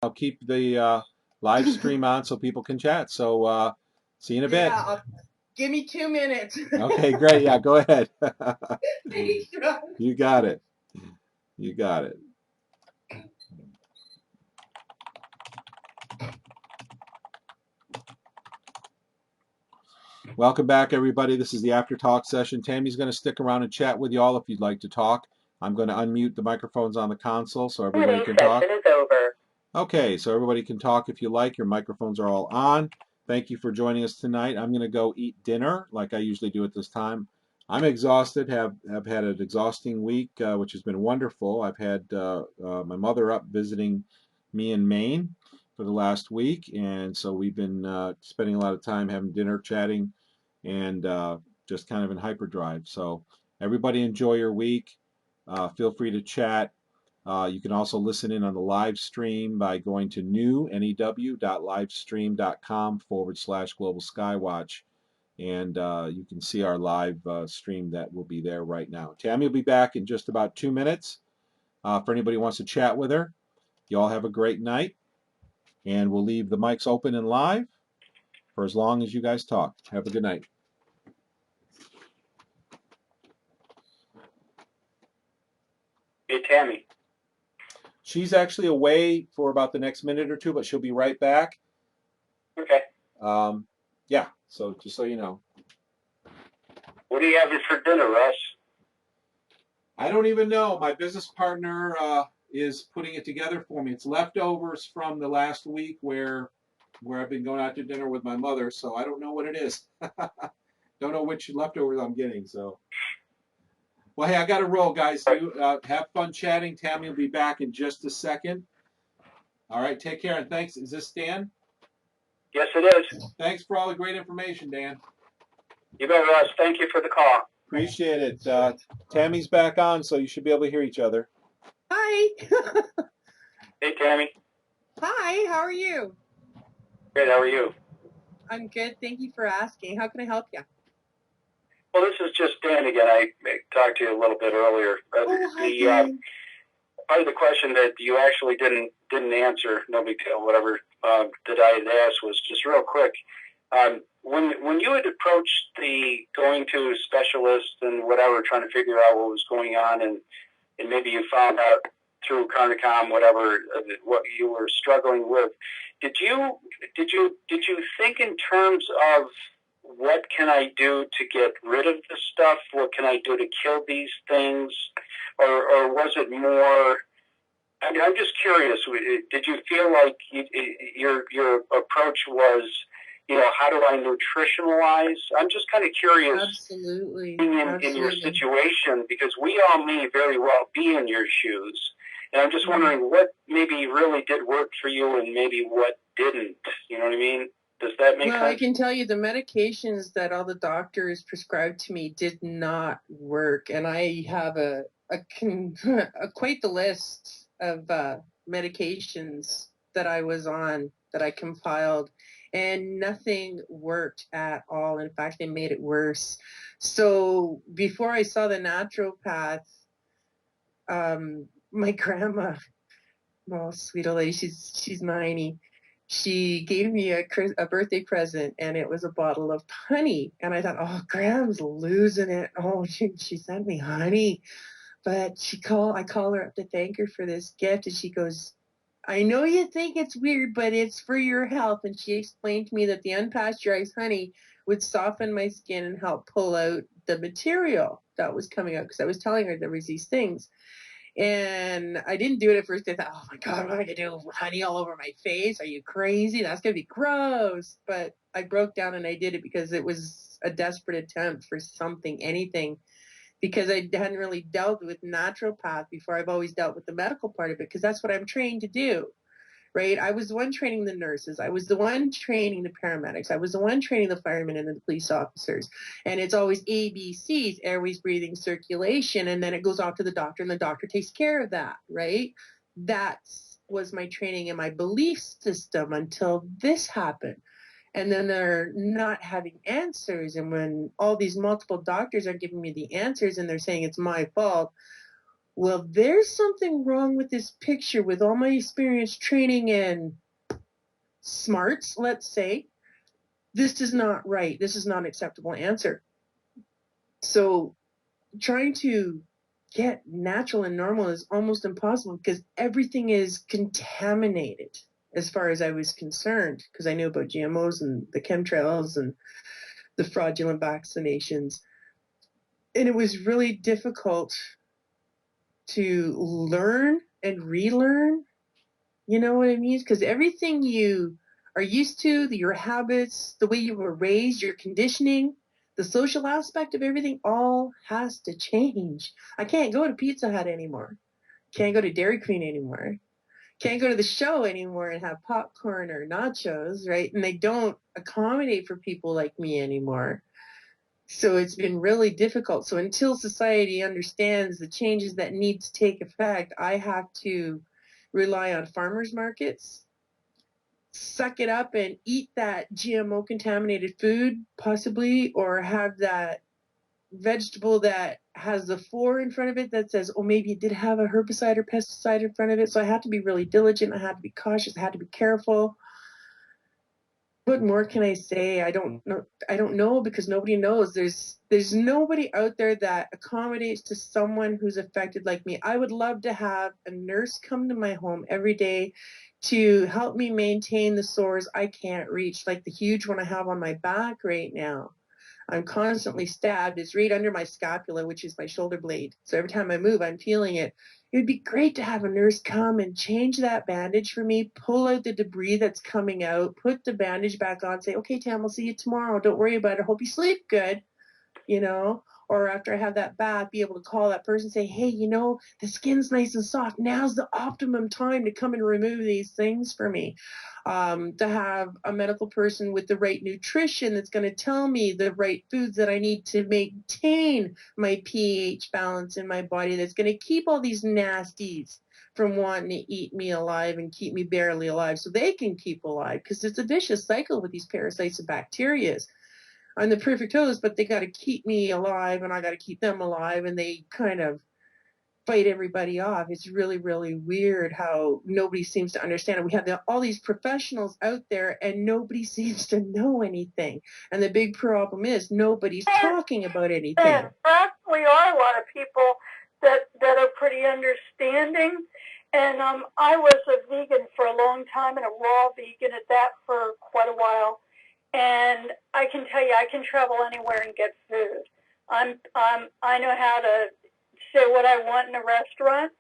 I'll keep the live stream on so people can chat. So see you in a bit. Give me 2 minutes. Okay, great. Yeah, go ahead. Thanks, Rob. You got it. You got it. Welcome back, everybody. This is the Aftertalk session. Tammy's going to stick around and chat with you all if you'd like to talk. I'm going to unmute the microphones on the console so everybody can talk. Session is over. Okay, so everybody can talk if you like. Your microphones are all on. Thank you for joining us tonight. I'm going to go eat dinner like I usually do at this time. I'm exhausted, have had an exhausting week, which has been wonderful. I've had my mother up visiting me in Maine for the last week, and so we've been spending a lot of time having dinner, chatting, and just kind of in hyperdrive. So everybody enjoy your week. Feel free to chat. You can also listen in on the live stream by going to new.livestream.com/Global Skywatch. And you can see our live stream that will be there right now. Tammy will be back in just about 2 minutes. For anybody who wants to chat with her, you all have a great night. And we'll leave the mics open and live for as long as you guys talk. Have a good night. Hey, Tammy. She's actually away for about the next minute or two, but she'll be right back. Okay. Yeah, so just so you know. What are you having for dinner, Russ? I don't even know. My business partner is putting it together for me. It's leftovers from the last week where I've been going out to dinner with my mother, so I don't know what it is. Don't know which leftovers I'm getting. So, well, hey, I got to roll, guys. You have fun chatting. Tammy will be back in just a second. All right, take care and thanks. Is this Dan? Yes, it is. Thanks for all the great information, Dan. You bet, Russ. Thank you for the call. Appreciate it. Tammy's back on, so you should be able to hear each other. Hi. Hey, Tammy. Hi, how are you? Good, how are you? I'm good. Thank you for asking. How can I help you? Well, this is just Dan again. I talked to you a little bit earlier. Hi, Dan. Part of the question that you actually didn't answer, no big deal, whatever, that I had asked was just real quick. When you had approached the going to specialists and whatever, trying to figure out what was going on, and maybe you found out through Carnicom whatever what you were struggling with, did you think in terms of what can I do to get rid of this stuff? What can I do to kill these things? Or was it more? I'm just curious. Did you feel like your approach was, how do I nutritionalize? I'm just kind of curious. Absolutely. In your situation, because we all may very well be in your shoes. And I'm just wondering what maybe really did work for you and maybe what didn't. You know what I mean? Does that make sense? Well, I can tell you the medications that all the doctors prescribed to me did not work. And I have quite the list of medications that I was on that I compiled, and nothing worked at all. In fact, they made it worse. So before I saw the naturopath, my grandma, well, sweet old lady, she's 90. She gave me a birthday present, and it was a bottle of honey. And I thought, oh, Graham's losing it. Oh, she sent me honey. But I call her up to thank her for this gift, and she goes, I know you think it's weird, but it's for your health. And she explained to me that the unpasteurized honey would soften my skin and help pull out the material that was coming out, because I was telling her there was these things. And I didn't do it at first. I thought, oh my God, what am I going to do? Honey all over my face? Are you crazy? That's going to be gross. But I broke down and I did it because it was a desperate attempt for something, anything, because I hadn't really dealt with naturopath before. I've always dealt with the medical part of it because that's what I'm trained to do. Right? I was the one training the nurses. I was the one training the paramedics. I was the one training the firemen and the police officers. And it's always ABCs, airways, breathing, circulation. And then it goes off to the doctor, and the doctor takes care of that, right? That was my training and my belief system until this happened. And then they're not having answers. And when all these multiple doctors are giving me the answers and they're saying it's my fault, well, there's something wrong with this picture with all my experience training and smarts, let's say. This is not right. This is not an acceptable answer. So trying to get natural and normal is almost impossible because everything is contaminated as far as I was concerned, because I knew about GMOs and the chemtrails and the fraudulent vaccinations. And it was really difficult to learn and relearn, you know what I mean? Because everything you are used to, your habits, the way you were raised, your conditioning, the social aspect of everything all has to change. I can't go to Pizza Hut anymore. Can't go to Dairy Queen anymore. Can't go to the show anymore and have popcorn or nachos, right? And they don't accommodate for people like me anymore. So it's been really difficult. So until society understands the changes that need to take effect, I have to rely on farmers markets, suck it up and eat that GMO contaminated food, possibly, or have that vegetable that has the 4 in front of it that says, oh, maybe it did have a herbicide or pesticide in front of it. So I have to be really diligent. I have to be cautious. I have to be careful. What more can I say? I don't know because nobody knows. There's nobody out there that accommodates to someone who's affected like me. I would love to have a nurse come to my home every day to help me maintain the sores I can't reach, like the huge one I have on my back right now. I'm constantly stabbed. It's right under my scapula, which is my shoulder blade. So every time I move, I'm feeling it. It would be great to have a nurse come and change that bandage for me, pull out the debris that's coming out, put the bandage back on, say, okay, Tam, I'll see you tomorrow. Don't worry about it. Hope you sleep good, you know? Or after I have that bath, be able to call that person and say, hey, you know, the skin's nice and soft. Now's the optimum time to come and remove these things for me. To have a medical person with the right nutrition that's going to tell me the right foods that I need to maintain my pH balance in my body, that's going to keep all these nasties from wanting to eat me alive and keep me barely alive so they can keep alive, because it's a vicious cycle with these parasites and bacteria. I'm the perfect host, but they got to keep me alive and I got to keep them alive, and they kind of fight everybody off. It's really, really weird how nobody seems to understand it. We have all these professionals out there and nobody seems to know anything. And the big problem is nobody's talking about anything. In fact, we are a lot of people that are pretty understanding. And I was a vegan for a long time, and a raw vegan at that for quite a while. And I can tell you, I can travel anywhere and get food. I know how to say what I want in a restaurant.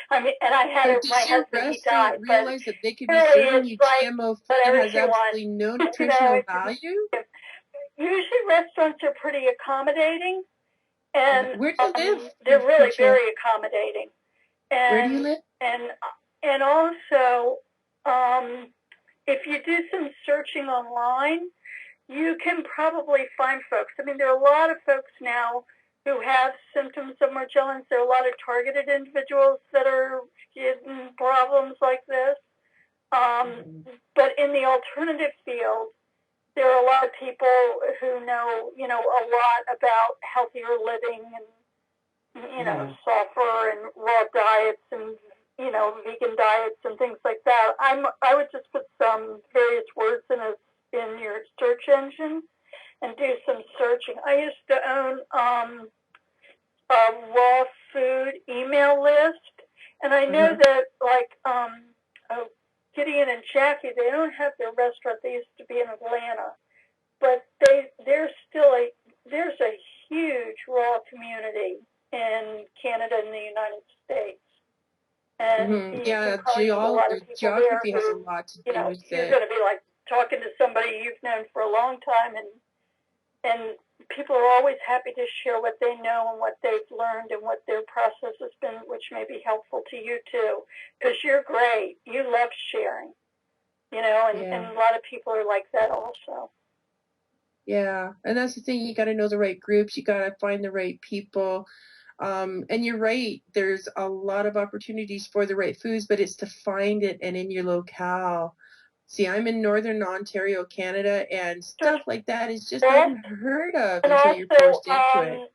I mean, and I had Does my your husband, he died. realize that they could be really, serving you like GMO food that has absolutely no nutritional value? Usually restaurants are pretty accommodating, and where do you live? They're really very accommodating. And, where do you live? And also, if you do some searching online, you can probably find folks. I mean, there are a lot of folks now who have symptoms of Morgellons. There are a lot of targeted individuals that are getting problems like this. But in the alternative field, there are a lot of people who know, a lot about healthier living and, sulfur and raw diets and, vegan diets and things like that. I would just put some various words in your search engine and do some searching. I used to own a raw food email list, and I know that Gideon and Jackie, they don't have their restaurant. They used to be in Atlanta, but there's a huge raw community in Canada and the United States. And geography has a lot to do with it. You're going to be like talking to somebody you've known for a long time, and people are always happy to share what they know and what they've learned and what their process has been, which may be helpful to you too, because you're great. You love sharing, and a lot of people are like that also. Yeah, and that's the thing. You got to know the right groups. You got to find the right people. And you're right. There's a lot of opportunities for the right foods, but it's to find it and in your locale. See, I'm in Northern Ontario, Canada, and stuff like that is just unheard of until you're forced into it.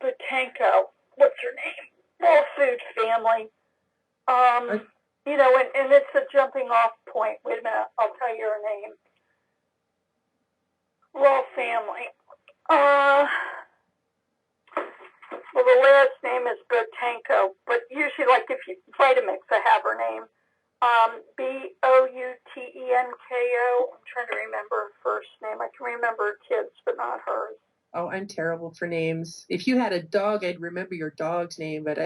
Botanko, what's her name? Raw food family. You know, and it's a jumping off point. Wait a minute, I'll tell you her name. Raw family. Well, the last name is Botenko, but usually, like if you Vitamix, I have her name. Boutenko. I'm trying to remember her first name. I can remember her kids, but not hers. Oh, I'm terrible for names. If you had a dog, I'd remember your dog's name, but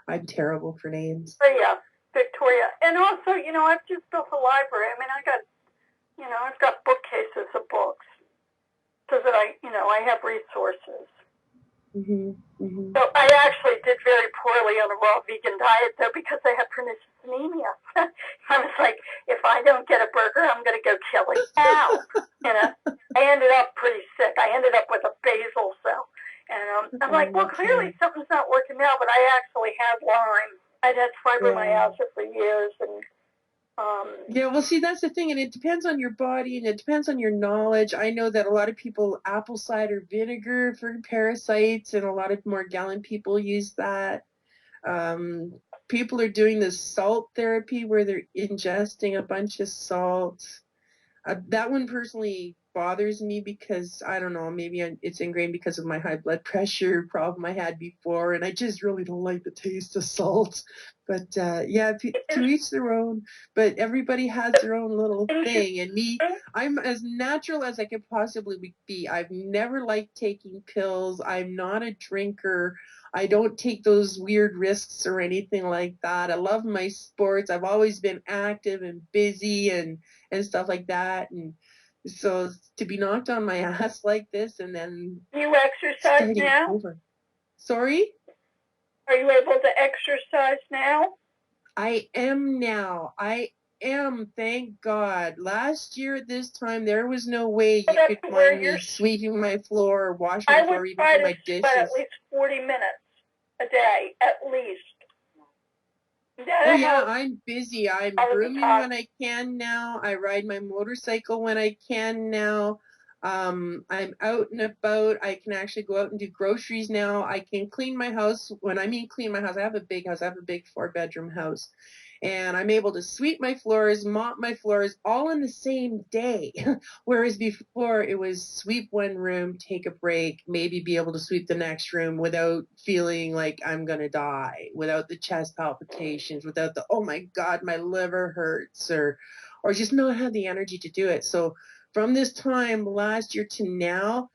I'm terrible for names. But yeah, Victoria. And also, you know, I've just built a library. I mean, I've got bookcases of books so that I have resources. Mm-hmm, mm-hmm. So I actually did very poorly on a raw vegan diet, though, because I had pernicious anemia. I was like, if I don't get a burger, I'm going to go kill a cow. You know, I ended up pretty sick. I ended up with a basal cell. And I'm like, well, clearly something's not working now, but I actually had Lyme. I'd had fibromyalgia for years, and yeah, well, see, that's the thing, and it depends on your body, and it depends on your knowledge. I know that a lot of people, apple cider vinegar for parasites, and a lot of Morgellon people use that. People are doing this salt therapy where they're ingesting a bunch of salt. That one personally bothers me because, I don't know, maybe it's ingrained because of my high blood pressure problem I had before, and I just really don't like the taste of salt. But yeah, to each their own, but everybody has their own little thing. And me, I'm as natural as I could possibly be. I've never liked taking pills. I'm not a drinker. I don't take those weird risks or anything like that. I love my sports. I've always been active and busy and stuff like that. And so to be knocked on my ass like this and then you exercise now? Over. Sorry? Are you able to exercise now? I am now. I am, thank God. Last year at this time, there was no way you could find me sweeping my floor or washing my floor or even doing my dishes. I would try to sweat at least 40 minutes a day, at least. Oh yeah, I'm busy. I'm grooming when I can now. I ride my motorcycle when I can now. I'm out and about. I can actually go out and do groceries now. I can clean my house. When I mean clean my house, I have a big house. I have a big 4-bedroom house. And I'm able to sweep my floors, mop my floors all in the same day. Whereas before it was sweep one room, take a break, maybe be able to sweep the next room without feeling like I'm going to die, without the chest palpitations, without the, oh my God, my liver hurts, or just not have the energy to do it. So from this time last year to now,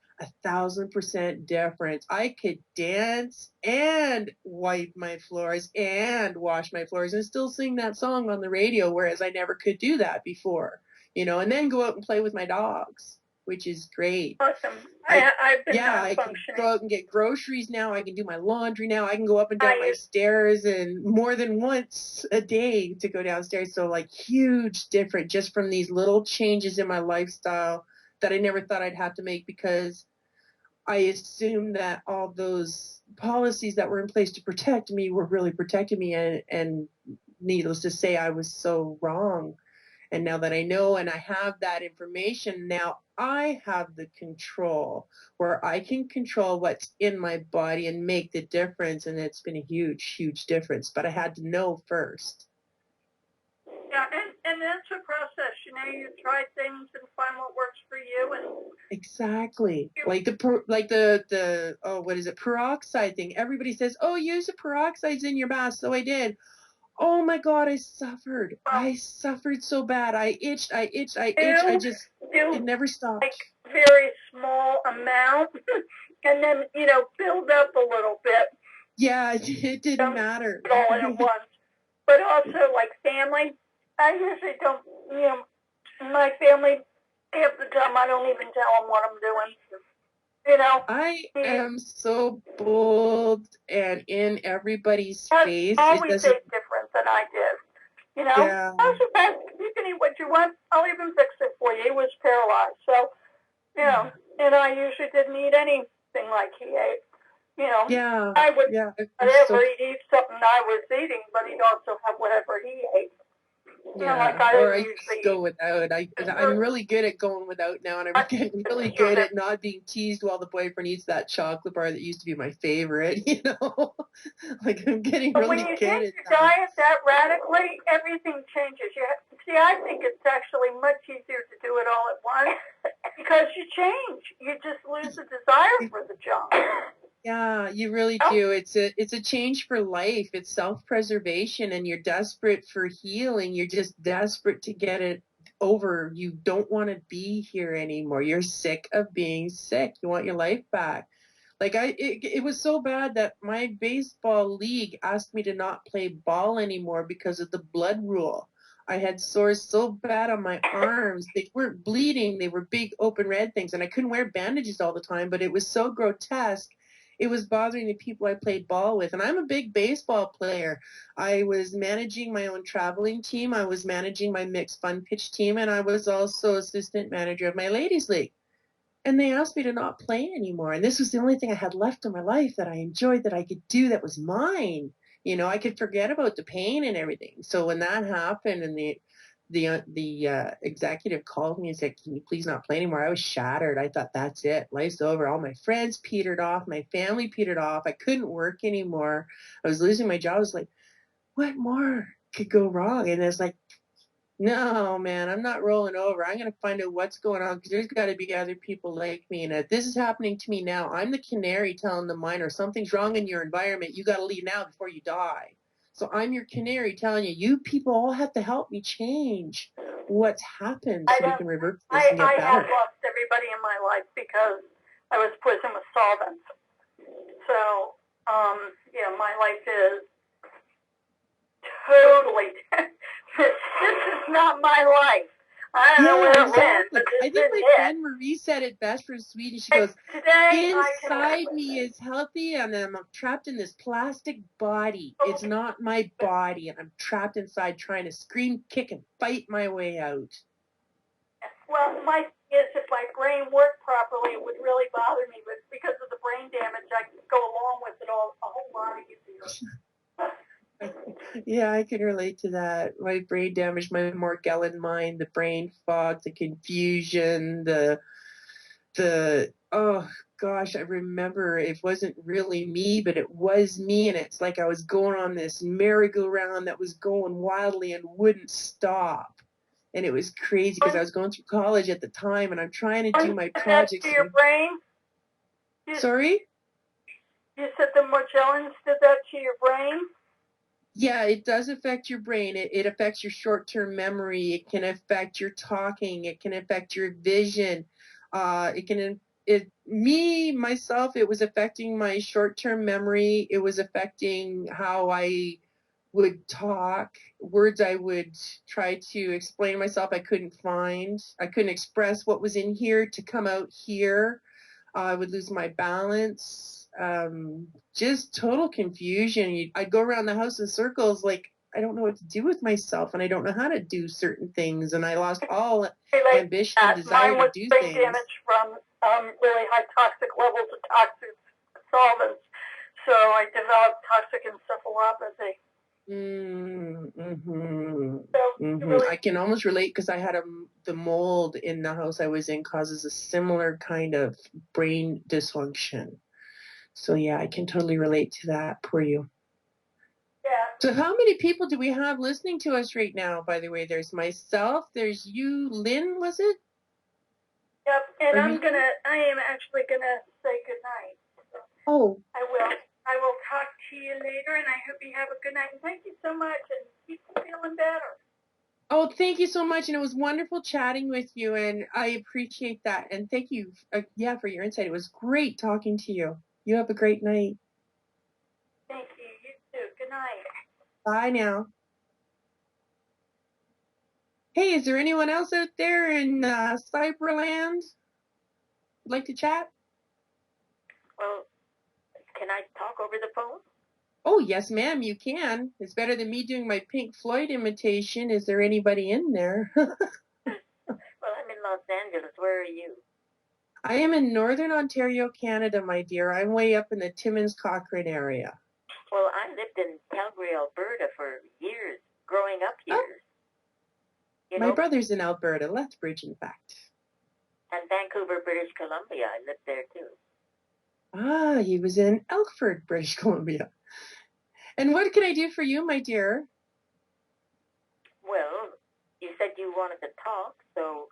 1,000% difference. I could dance and wipe my floors and wash my floors and still sing that song on the radio, whereas I never could do that before, you know, and then go out and play with my dogs, which is great. Awesome. I've been I can go out and get groceries now. I can do my laundry now. I can go up and down my stairs and more than once a day to go downstairs. So like huge difference just from these little changes in my lifestyle that I never thought I'd have to make, because I assumed that all those policies that were in place to protect me were really protecting me, and needless to say, I was so wrong. And now that I know and I have that information, now I have the control where I can control what's in my body and make the difference. And it's been a huge, huge difference. But I had to know first. Yeah, and that's a process. You know, you try things and find what works for you. And exactly, like the what is it, peroxide thing. Everybody says, oh, use the peroxides in your bath. So I did. Oh my God, I suffered. I suffered so bad. I itched. I just, it never stopped. Like very small amount, and then, you know, build up a little bit. Yeah, it didn't matter. All at once. But also, like family, I usually don't, you know, my family, half the time I don't even tell them what I'm doing. You know, I am so bold and in everybody's face. Always made difference than I did. You know, yeah. You can eat what you want. I'll even fix it for you. He was paralyzed, so you know. And I usually didn't eat anything like he ate. You know, yeah. I would yeah, whatever he'd eat something I was eating, but he'd also have whatever he ate. Yeah, like I or I usually just go without. I'm really good at going without now, and I'm getting really good at not being teased while the boyfriend eats that chocolate bar that used to be my favorite, you know? Like, I'm getting But really when you good change at your that. diet that radically, everything changes. See, I think it's actually much easier to do it all at once because you change. You just lose the desire for the junk. Yeah, you really do. It's a change for life. It's self-preservation, and you're desperate for healing. You're just desperate to get it over. You don't want to be here anymore. You're sick of being sick. You want your life back. Like it was so bad that my baseball league asked me to not play ball anymore because of the blood rule. I had sores so bad on my arms. They weren't bleeding. They were big open red things, and I couldn't wear bandages all the time, but it was so grotesque. It was bothering the people I played ball with. And I'm a big baseball player. I was managing my own traveling team. I was managing my mixed fun pitch team, and I was also assistant manager of my ladies league. And they asked me to not play anymore. And this was the only thing I had left in my life that I enjoyed, that I could do, that was mine. You know, I could forget about the pain and everything. So when that happened and the executive called me and said, "Can you please not play anymore?" I was shattered. I thought, that's it. Life's over. All my friends petered off. My family petered off. I couldn't work anymore. I was losing my job. I was like, what more could go wrong? And it's like, no, man, I'm not rolling over. I'm going to find out what's going on, because there's got to be other people like me. And if this is happening to me now, I'm the canary telling the miner, something's wrong in your environment. You got to leave now before you die. So I'm your canary telling you, you people all have to help me change what's happened so we can reverse this and get better. I have lost everybody in my life because I was poisoned with solvents. So, yeah, my life is totally this is not my life. I don't know where it went, but this I think is my friend Marie said it best for Sweden. She goes, inside me is healthy, and I'm trapped in this plastic body. It's not my body, and I'm trapped inside trying to scream, kick, and fight my way out. Well, my thing is, if my brain worked properly, it would really bother me, but because of the brain damage, I can go along with it all a whole lot easier. Yeah, I can relate to that. My brain damage, my Morgellon mind, the brain fog, the confusion, the oh gosh, I remember it wasn't really me, but it was me, and it's like I was going on this merry-go-round that was going wildly and wouldn't stop. And it was crazy because I was going through college at the time, and I'm trying to do my projects. To your brain? Sorry? You said the Morgellons did that to your brain? Yeah, it does affect your brain. It affects your short-term memory. It can affect your talking. It can affect your vision. Myself, it was affecting my short-term memory. It was affecting how I would talk, words I would try to explain myself I couldn't find. I couldn't express what was in here to come out here. I would lose my balance. Just total confusion. I'd go around the house in circles, like I don't know what to do with myself, and I don't know how to do certain things, and I lost all ambition and desire to do things. Mine was brain damage from really high toxic levels of toxic solvents, so I developed toxic encephalopathy. I can almost relate, because I had the mold in the house I was in causes a similar kind of brain dysfunction. So yeah, I can totally relate to that. Poor you. Yeah. So how many people do we have listening to us right now, by the way? There's myself, there's you, Lynn, was it? Yep, and I am actually gonna say goodnight. Oh. I will talk to you later, and I hope you have a good night. And thank you so much, and keep feeling better. Oh, thank you so much, and it was wonderful chatting with you, and I appreciate that. And thank you, for your insight. It was great talking to you. You have a great night. Thank you. You too. Good night. Bye now. Hey, is there anyone else out there in Cyberland would like to chat? Well, can I talk over the phone? Oh, yes, ma'am, you can. It's better than me doing my Pink Floyd imitation. Is there anybody in there? Well, I'm in Los Angeles. Where are you? I am in Northern Ontario, Canada, my dear. I'm way up in the Timmins-Cochrane area. Well, I lived in Calgary, Alberta for years, growing up years. My brother's in Alberta, Lethbridge, in fact. And Vancouver, British Columbia. I lived there too. Ah, he was in Elkford, British Columbia. And what can I do for you, my dear? Well, you said you wanted to talk, so...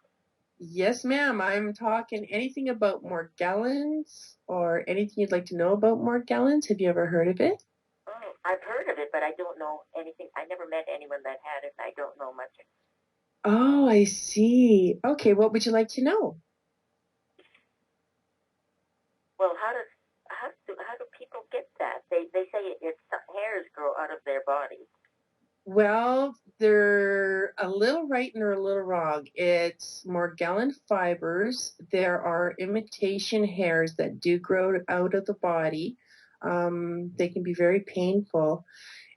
Yes, ma'am. I'm talking anything about Morgellons or anything you'd like to know about Morgellons. Have you ever heard of it? Oh, I've heard of it, but I don't know anything. I never met anyone that had it, and I don't know much. Oh, I see. Okay, what would you like to know? Well, how do people get that? They say it's hairs grow out of their body. Well, they're a little right and they're a little wrong. It's Morgellon fibers. There are imitation hairs that do grow out of the body. They can be very painful.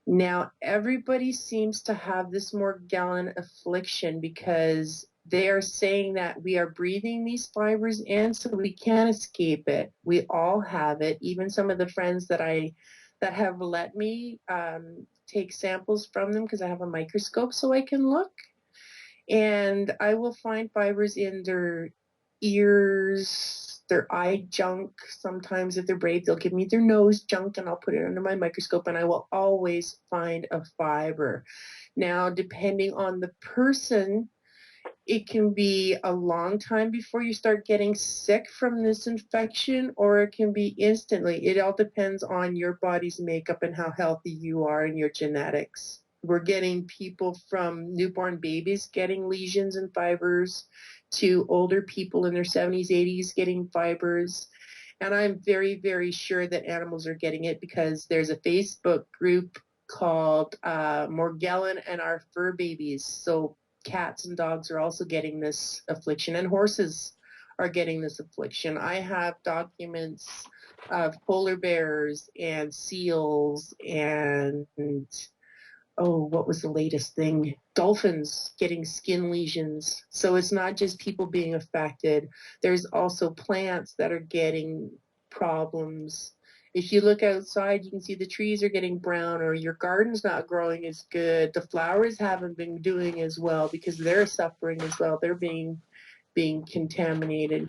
Now, everybody seems to have this Morgellon affliction because they are saying that we are breathing these fibers in, so we can't escape it. We all have it. Even some of the friends that have let me take samples from them because I have a microscope so I can look. And I will find fibers in their ears, their eye junk. Sometimes if they're brave, they'll give me their nose junk and I'll put it under my microscope and I will always find a fiber. Now, depending on the person, it can be a long time before you start getting sick from this infection, or it can be instantly. It all depends on your body's makeup and how healthy you are and your genetics. We're getting people from newborn babies getting lesions and fibers to older people in their 70s, 80s getting fibers. And I'm very, very sure that animals are getting it because there's a Facebook group called Morgellon and Our Fur Babies. So cats and dogs are also getting this affliction, and horses are getting this affliction. I have documents of polar bears and seals and, what was the latest thing? Dolphins getting skin lesions. So it's not just people being affected. There's also plants that are getting problems. If you look outside, you can see the trees are getting brown, or your garden's not growing as good. The flowers haven't been doing as well because they're suffering as well. They're being contaminated.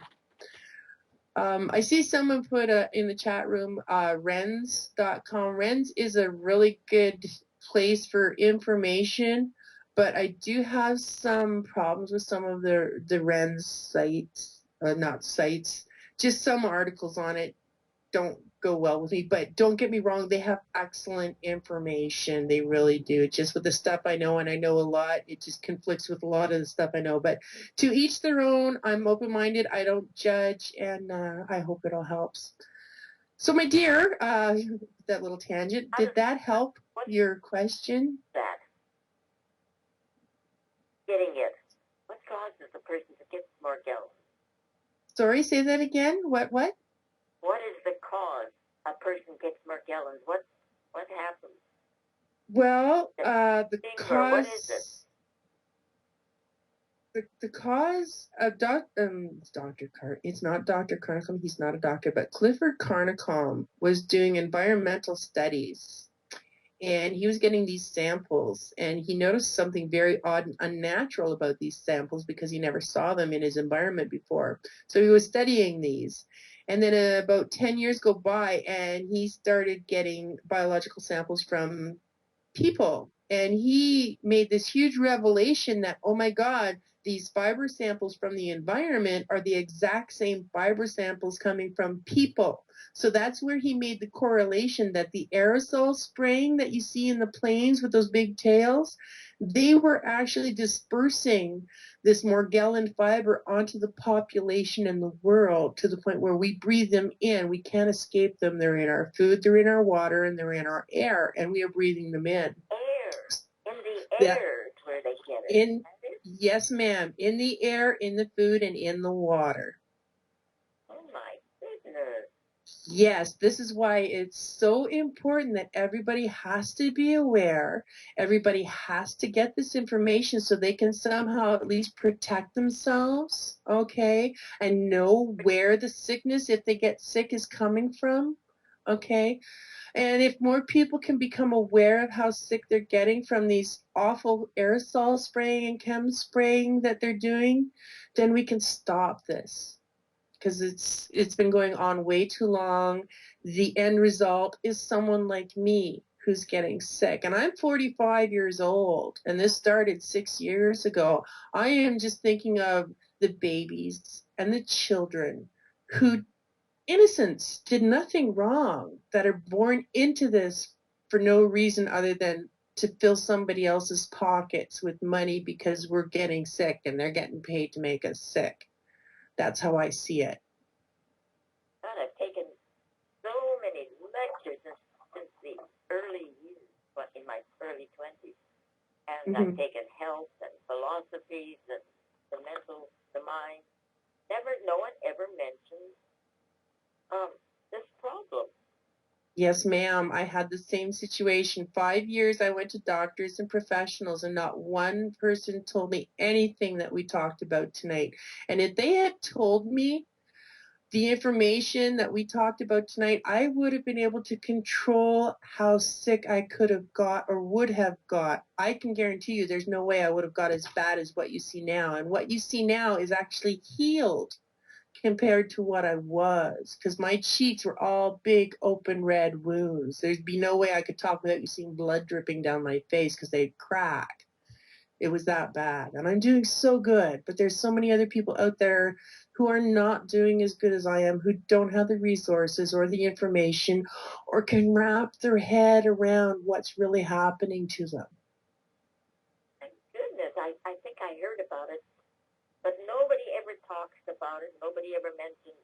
I see someone put in the chat room, Wrens.com. Wrens is a really good place for information, but I do have some problems with some of the Wrens sites, not sites, just some articles on it don't go well with me. But don't get me wrong, they have excellent information. They really do. Just with the stuff I know, and I know a lot, it just conflicts with a lot of the stuff I know. But to each their own. I'm open-minded. I don't judge, and I hope it all helps. So, my dear, that little tangent, did that help your question? That. Getting it. What causes a person to get Morgellons? Sorry, say that again. What? What is the cause a person gets Morgellons? What happens? Well, the cause. What is it? The cause of it's not Dr. Carnicom, he's not a doctor, but Clifford Carnicom was doing environmental studies, and he was getting these samples, and he noticed something very odd and unnatural about these samples because he never saw them in his environment before. So he was studying these. And then about 10 years go by, and he started getting biological samples from people. And he made this huge revelation that, oh my God, these fiber samples from the environment are the exact same fiber samples coming from people. So that's where he made the correlation that the aerosol spraying that you see in the planes with those big tails, they were actually dispersing this Morgellon fiber onto the population in the world to the point where we breathe them in. We can't escape them. They're in our food, they're in our water, and they're in our air, and we are breathing them in. In the air is where they get it. Yes, ma'am. In the air, in the food, and in the water. Oh, my goodness. Yes, this is why it's so important that everybody has to be aware. Everybody has to get this information so they can somehow at least protect themselves, okay? And know where the sickness, if they get sick, is coming from, okay? And if more people can become aware of how sick they're getting from these awful aerosol spraying and chem spraying that they're doing, then we can stop this. Because it's been going on way too long. The end result is someone like me who's getting sick. And I'm 45 years old, and this started 6 years ago. I am just thinking of the babies and the children who, innocents, did nothing wrong, that are born into this for no reason other than to fill somebody else's pockets with money because we're getting sick and they're getting paid to make us sick. That's how I see it. God, I've taken so many lectures since the early years, but in my early 20s. And I've taken health and philosophies and the mental, the mind. No one ever mentioned this problem. Yes, ma'am. I had the same situation. 5 years I went to doctors and professionals, and not one person told me anything that we talked about tonight. And if they had told me the information that we talked about tonight, I would have been able to control how sick I could have got or would have got. I can guarantee you there's no way I would have got as bad as what you see now. And what you see now is actually healed compared to what I was, because my cheeks were all big open red wounds. There'd be no way I could talk without you seeing blood dripping down my face because they'd crack. It was that bad. And I'm doing so good, but there's so many other people out there who are not doing as good as I am, who don't have the resources or the information or can wrap their head around what's really happening to them. Thank goodness, I think I heard about it, but nobody ever talks about it. Nobody ever mentions.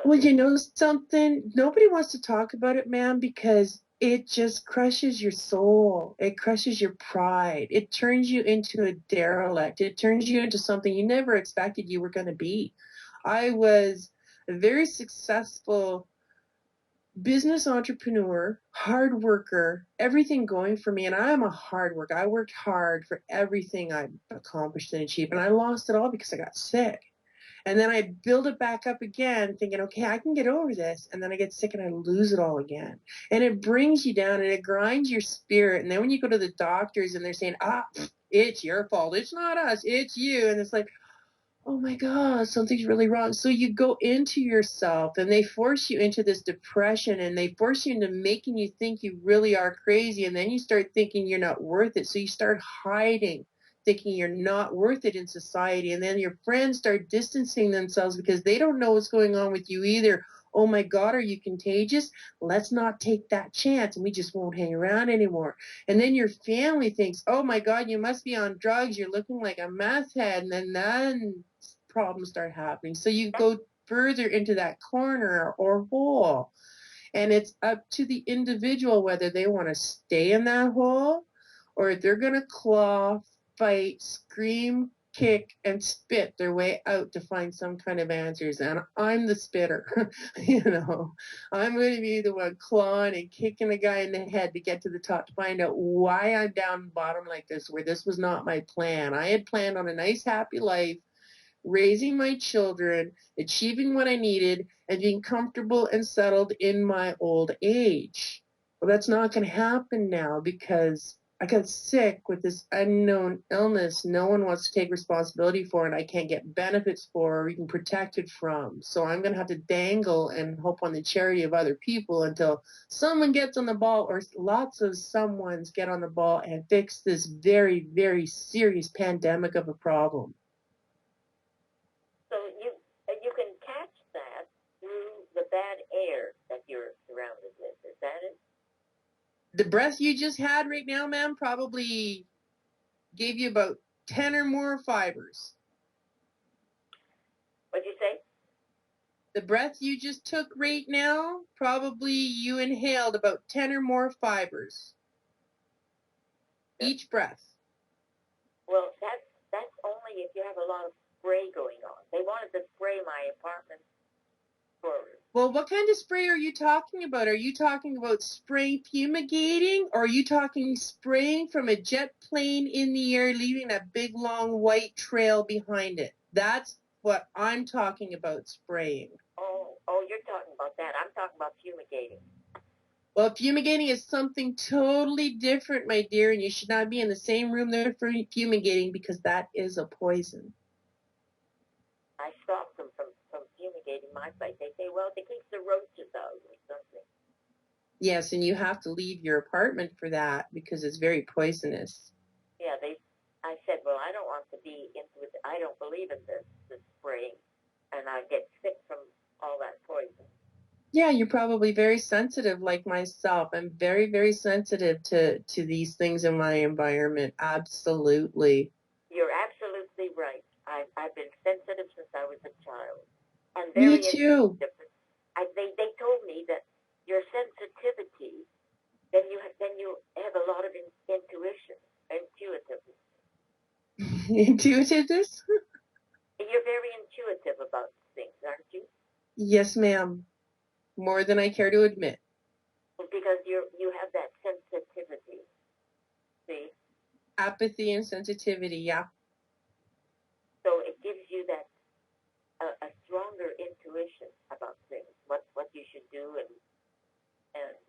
Well, you know something? Nobody wants to talk about it, ma'am, because it just crushes your soul. It crushes your pride. It turns you into a derelict. It turns you into something you never expected you were going to be. I was a very successful business entrepreneur, hard worker, everything going for me. And I am a hard worker. I worked hard for everything I accomplished and achieved. And I lost it all because I got sick. And then I build it back up again, thinking, okay, I can get over this. And then I get sick and I lose it all again. And it brings you down and it grinds your spirit. And then when you go to the doctors and they're saying, it's your fault. It's not us. It's you. And it's like, oh my God, something's really wrong. So you go into yourself and they force you into this depression and they force you into making you think you really are crazy. And then you start thinking you're not worth it. So you start hiding, thinking you're not worth it in society. And then your friends start distancing themselves because they don't know what's going on with you either. Oh my God, are you contagious? Let's not take that chance and we just won't hang around anymore. And then your family thinks, oh my God, you must be on drugs. You're looking like a meth head. And then problems start happening. So you go further into that corner or hole. And it's up to the individual whether they want to stay in that hole or if they're going to claw, fight, scream, kick, and spit their way out to find some kind of answers. And I'm the spitter. You know, I'm going to be the one clawing and kicking the guy in the head to get to the top to find out why I'm down the bottom like this, where this was not my plan. I had planned on a nice, happy life, raising my children, achieving what I needed, and being comfortable and settled in my old age. Well, that's not going to happen now because I got sick with this unknown illness no one wants to take responsibility for and I can't get benefits for or even protected from. So I'm going to have to dangle and hope on the charity of other people until someone gets on the ball or lots of someones get on the ball and fix this very, very serious pandemic of a problem. So you can catch that through the bad air that you're surrounded with. Is that it? The breath you just had right now, ma'am, probably gave you about 10 or more fibers. What'd you say? The breath you just took right now, probably you inhaled about 10 or more fibers. Each breath. Well, that's only if you have a lot of spray going on. They wanted to spray my apartment for... Well, what kind of spray are you talking about? Are you talking about spray fumigating, or are you talking spraying from a jet plane in the air, leaving a big, long, white trail behind it? That's what I'm talking about spraying. Oh, you're talking about that. I'm talking about fumigating. Well, fumigating is something totally different, my dear, and you should not be in the same room they're fumigating because that is a poison. I stopped them from fumigating my place. They say, well, it keeps the roaches out or something. Yes, and you have to leave your apartment for that because it's very poisonous. Yeah, I said, well, I don't want to be into it. I don't believe in this spraying, and I get sick from all that poison. Yeah, you're probably very sensitive like myself. I'm very, very sensitive to these things in my environment. Absolutely. You're absolutely right. I've been sensitive since I was a child. And Me very too. They told me that your sensitivity, then you have a lot of intuition, intuitiveness. Intuitiveness? You're very intuitive about things, aren't you? Yes, ma'am. More than I care to admit. Because you have that sensitivity. See? Apathy and sensitivity, yeah. So it gives you that a stronger intuition about things, what you should do and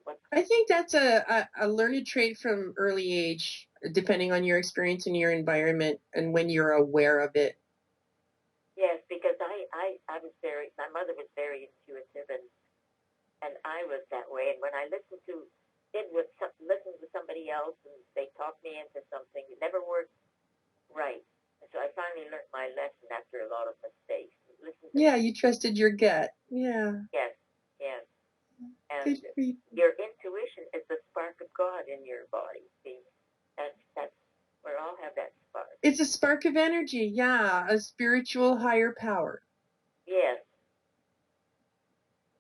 what. I think that's a learned trait from early age, depending on your experience in your environment and when you're aware of it. Yes, because my mother was very intuitive and I was that way. And when I listen to somebody else and they talk me into something, it never worked right. And so I finally learned my lesson after a lot of mistakes. Yeah, you trusted your gut. Yeah. Yes, yes. And Good for you. your intuition is the spark of God in your body. See, that's we all have that spark. It's a spark of energy, yeah, a spiritual higher power. Yes.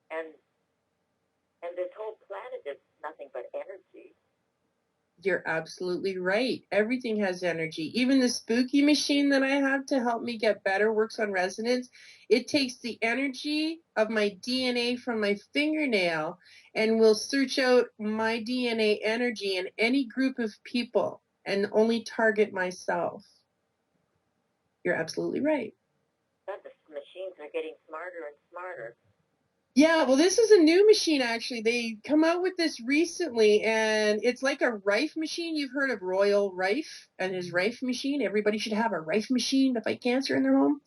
And this whole planet is nothing but energy. You're absolutely right. Everything has energy. Even the spooky machine that I have to help me get better works on resonance. It takes the energy of my DNA from my fingernail and will search out my DNA energy in any group of people and only target myself. You're absolutely right. But the machines are getting smarter and smarter. Yeah, well, this is a new machine, actually. They come out with this recently, and it's like a Rife machine. You've heard of Royal Rife and his Rife machine. Everybody should have a Rife machine to fight cancer in their home.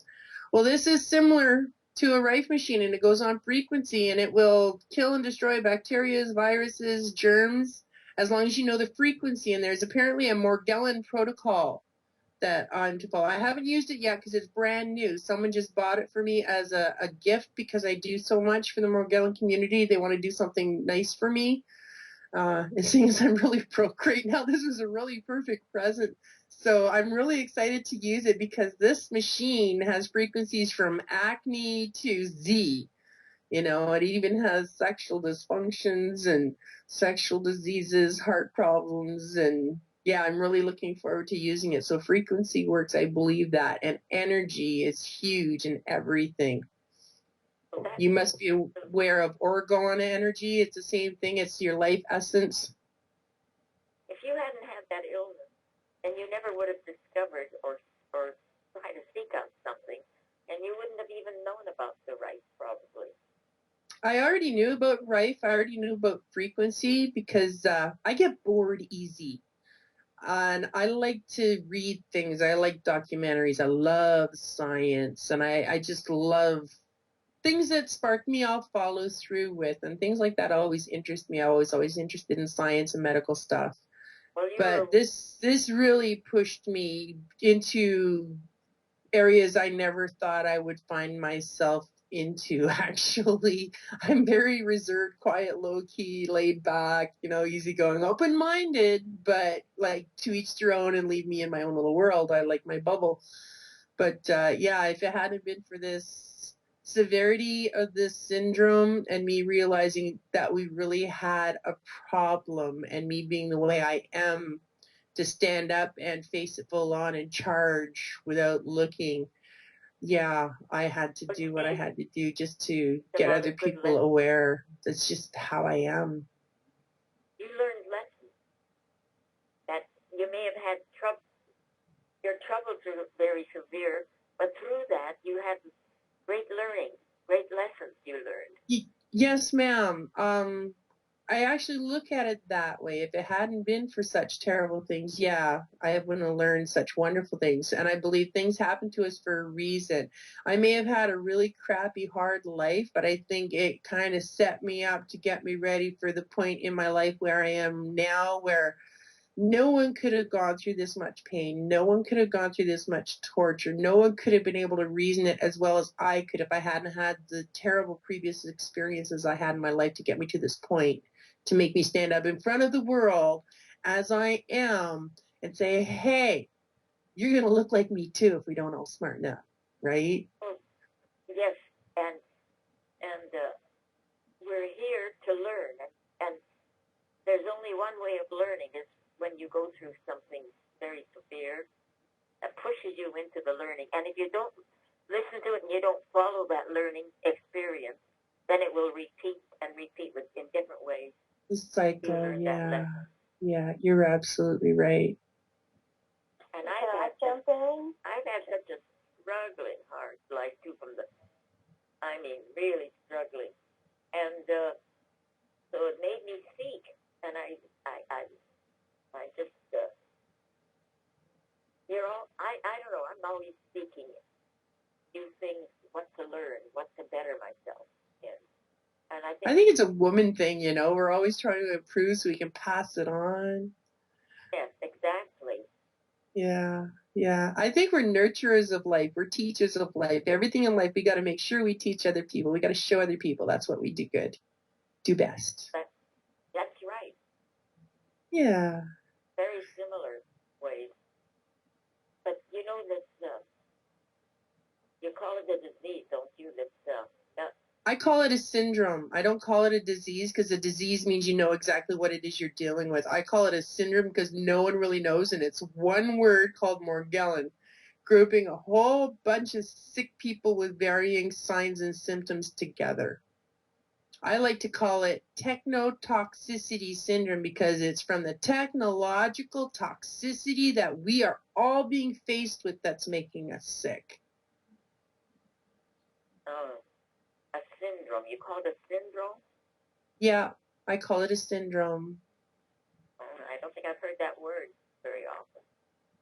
Well, this is similar to a Rife machine, and it goes on frequency, and it will kill and destroy bacteria, viruses, germs, as long as you know the frequency. And there's apparently a Morgellon protocol that I'm to follow. I haven't used it yet because it's brand new. Someone just bought it for me as a gift because I do so much for the Morgellon community. They want to do something nice for me. And seeing as I'm really broke right now, this was a really perfect present. So I'm really excited to use it because this machine has frequencies from acne to Z. You know, it even has sexual dysfunctions and sexual diseases, heart problems, and yeah, I'm really looking forward to using it. So frequency works, I believe that, and energy is huge in everything. You must be aware of Morgellon energy. It's the same thing. It's your life essence. If you hadn't had that illness, then you never would have discovered or tried to seek out something, and you wouldn't have even known about the right, probably. I already knew about Rife. I already knew about frequency because I get bored easy. And I like to read things. I like documentaries. I love science. And I just love things that spark me, I'll follow through with. And things like that always interest me. I'm always interested in science and medical stuff. Well, but this really pushed me into areas I never thought I would find myself into. Actually, I'm very reserved, quiet, low-key, laid back, easygoing, open-minded, but like to each their own and leave me in my own little world. I like my bubble. But yeah, if it hadn't been for this severity of this syndrome and me realizing that we really had a problem and me being the way I am to stand up and face it full on and charge without looking, yeah, I had to do what I had to do just to get other people aware. That's just how I am. You learned lessons that you may have had trouble. Your troubles are very severe, but through that you had great learning, great lessons you learned. Yes, ma'am. I actually look at it that way. If it hadn't been for such terrible things, yeah, I wouldn't have learned such wonderful things. And I believe things happen to us for a reason. I may have had a really crappy, hard life, but I think it kind of set me up to get me ready for the point in my life where I am now, where no one could have gone through this much pain. No one could have gone through this much torture. No one could have been able to reason it as well as I could if I hadn't had the terrible previous experiences I had in my life to get me to this point, to make me stand up in front of the world as I am and say, hey, you're going to look like me too if we don't all smarten up, right? Yes, and we're here to learn, and there's only one way of learning is when you go through something very severe that pushes you into the learning. And if you don't listen to it and you don't follow that learning experience, then it will repeat and repeat in different ways. The cycle, yeah. Yeah, you're absolutely right. And I've had such a struggling hard life too, really struggling. And so it made me seek, and I just, I don't know, I'm always seeking new things, what to learn, what to better myself in. And I think it's a woman thing, you know, we're always trying to improve so we can pass it on. Yes, exactly. Yeah. Yeah, I think we're nurturers of life. We're teachers of life. Everything in life, we got to make sure we teach other people. We got to show other people. That's what we do good, do best. That's right. Yeah. Very similar ways. But you know this, you call it a disease, don't you? I call it a syndrome. I don't call it a disease because a disease means you know exactly what it is you're dealing with. I call it a syndrome because no one really knows, and it's one word called Morgellon, grouping a whole bunch of sick people with varying signs and symptoms together. I like to call it technotoxicity syndrome because it's from the technological toxicity that we are all being faced with that's making us sick. A syndrome. You call it a syndrome? Yeah, I call it a syndrome. I don't think I've heard that word very often.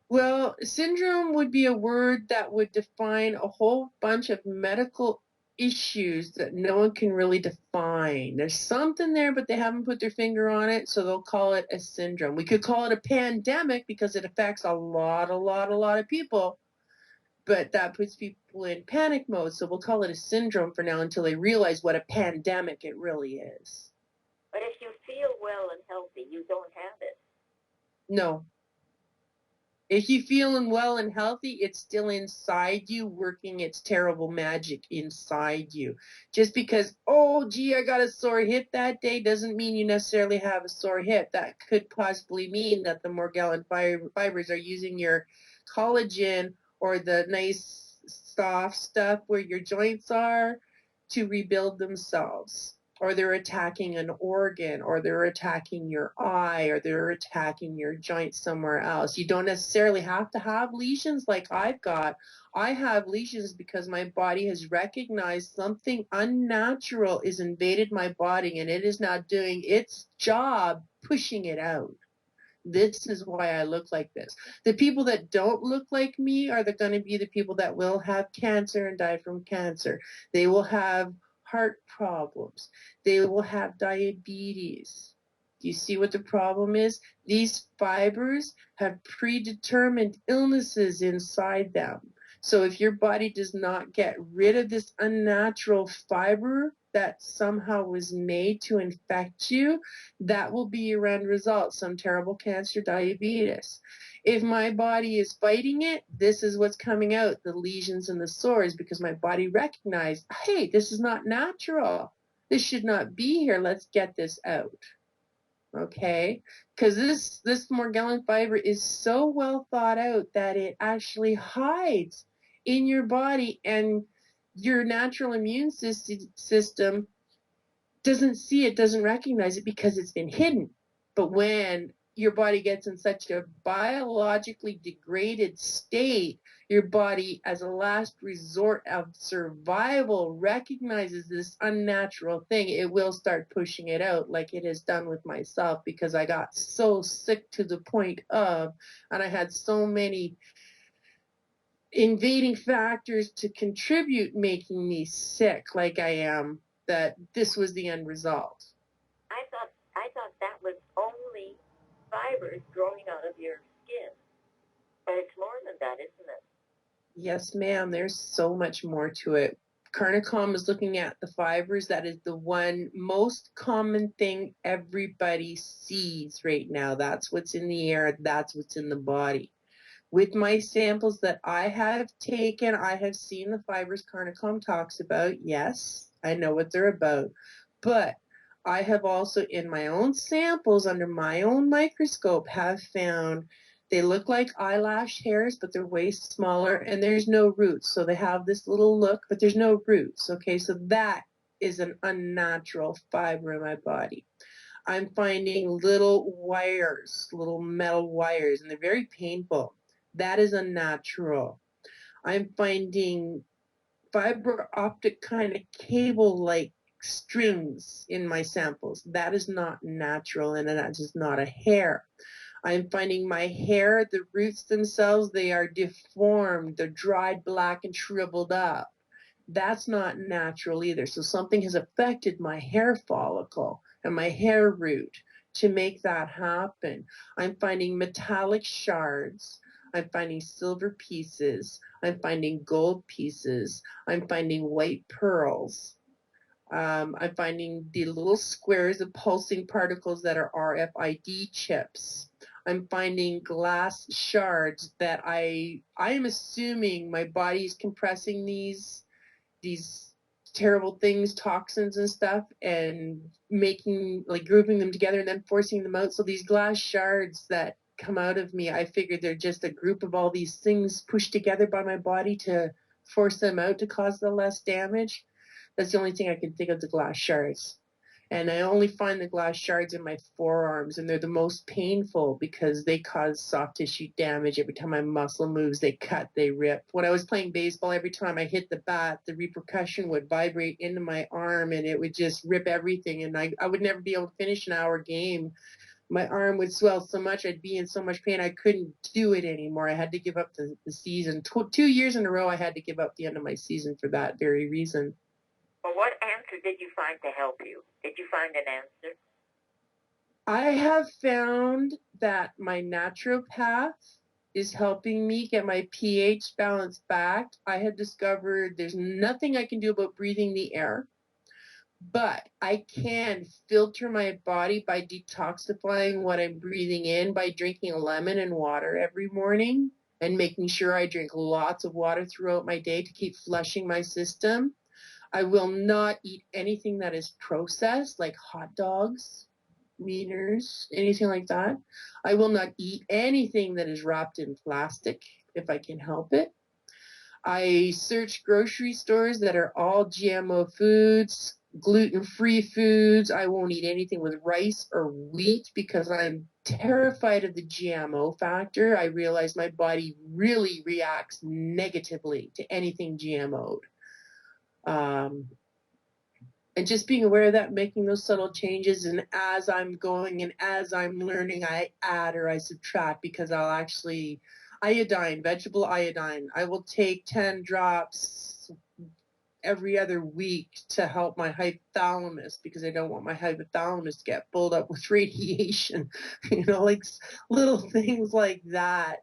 Well, syndrome would be a word that would define a whole bunch of medical issues that no one can really define. There's something there, but they haven't put their finger on it, so they'll call it a syndrome. We could call it a pandemic because it affects a lot of people, but that puts people in panic mode, so we'll call it a syndrome for now until they realize what a pandemic it really is. But if you feel well and healthy, you don't have it. No. If you're feeling well and healthy, it's still inside you, working its terrible magic inside you. Just because, oh, gee, I got a sore hip that day doesn't mean you necessarily have a sore hip. That could possibly mean that the Morgellon fibers are using your collagen or the nice soft stuff where your joints are to rebuild themselves. Or they're attacking an organ, or they're attacking your eye, or they're attacking your joint somewhere else. You don't necessarily have to have lesions like I've got. I have lesions because my body has recognized something unnatural is invaded my body, and it is now doing its job pushing it out. This is why I look like this. The people that don't look like me are going to be the people that will have cancer and die from cancer. They will have heart problems. They will have diabetes. Do you see what the problem is? These fibers have predetermined illnesses inside them. So if your body does not get rid of this unnatural fiber that somehow was made to infect you, that will be your end result, some terrible cancer, diabetes. If my body is fighting it, this is what's coming out, the lesions and the sores, because my body recognized, hey, this is not natural. This should not be here. Let's get this out. Okay? Because this Morgellon fiber is so well thought out that it actually hides in your body, and your natural immune system doesn't see it, doesn't recognize it because it's been hidden. But when your body gets in such a biologically degraded state, your body, as a last resort of survival, recognizes this unnatural thing. It will start pushing it out, like it has done with myself, because I got so sick to the point of, and I had so many invading factors to contribute making me sick like I am, that this was the end result. I thought that was only fibers growing out of your skin. But it's more than that, isn't it? Yes, ma'am. There's so much more to it. Carnicom is looking at the fibers. That is the one most common thing everybody sees right now. That's what's in the air. That's what's in the body. With my samples that I have taken, I have seen the fibers Carnicom talks about. Yes, I know what they're about. But I have also, in my own samples, under my own microscope, have found they look like eyelash hairs, but they're way smaller, and there's no roots. So they have this little look, but there's no roots. Okay, so that is an unnatural fiber in my body. I'm finding little wires, little metal wires, and they're very painful. That is unnatural. I'm finding fiber optic kind of cable-like strings in my samples. That is not natural, and that is not a hair. I'm finding my hair, the roots themselves, they are deformed. They're dried, black, and shriveled up. That's not natural either. So something has affected my hair follicle and my hair root to make that happen. I'm finding metallic shards. I'm finding silver pieces. I'm finding gold pieces. I'm finding white pearls. I'm finding the little squares of pulsing particles that are RFID chips. I'm finding glass shards that I am assuming my body's compressing these terrible things, toxins and stuff, and making, like, grouping them together and then forcing them out. So these glass shards that come out of me, I figured they're just a group of all these things pushed together by my body to force them out to cause the less damage. That's the only thing I can think of, the glass shards. And I only find the glass shards in my forearms, and they're the most painful because they cause soft tissue damage. Every time my muscle moves, they cut, they rip. When I was playing baseball, every time I hit the bat, the repercussion would vibrate into my arm, and it would just rip everything. And I would never be able to finish an hour game. My arm would swell so much, I'd be in so much pain, I couldn't do it anymore. I had to give up the season. 2 years in a row, I had to give up the end of my season for that very reason. Well, what answer did you find to help you? Did you find an answer? I have found that my naturopath is helping me get my pH balance back. I have discovered there's nothing I can do about breathing the air, but I can filter my body by detoxifying what I'm breathing in by drinking lemon and water every morning and making sure I drink lots of water throughout my day to keep flushing my system. I will not eat anything that is processed, like hot dogs, wieners, anything like that. I will not eat anything that is wrapped in plastic if I can help it. I search grocery stores that are all GMO foods, gluten-free foods. I won't eat anything with rice or wheat because I'm terrified of the GMO factor. I realize my body really reacts negatively to anything GMO'd. And just being aware of that, making those subtle changes, and as I'm going and as I'm learning, I add or I subtract, because I'll actually, iodine, vegetable iodine, I will take 10 drops every other week to help my hypothalamus, because I don't want my hypothalamus to get filled up with radiation, like little things like that.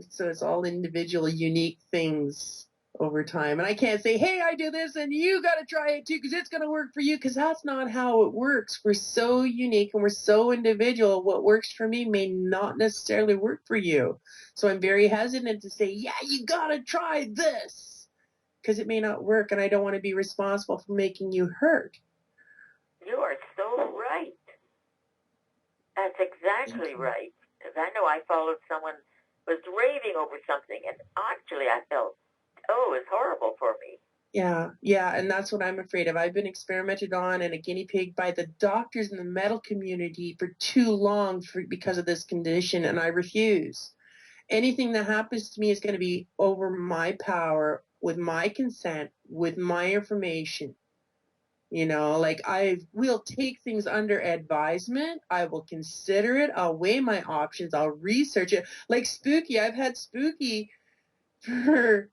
So it's all individual, unique things over time. And I can't say, hey, I do this and you got to try it too because it's going to work for you, because that's not how it works. We're so unique and we're so individual. What works for me may not necessarily work for you. So I'm very hesitant to say, yeah, you got to try this, because it may not work, and I don't want to be responsible for making you hurt. You are so right. That's exactly right. Because I know I followed someone who was raving over something, and actually I felt, oh, it's horrible for me. Yeah, and that's what I'm afraid of. I've been experimented on and a guinea pig by the doctors in the medical community for too long because of this condition, and I refuse. Anything that happens to me is going to be over my power, with my consent, with my information. Like I will take things under advisement. I will consider it. I'll weigh my options. I'll research it. Like Spooky, I've had Spooky for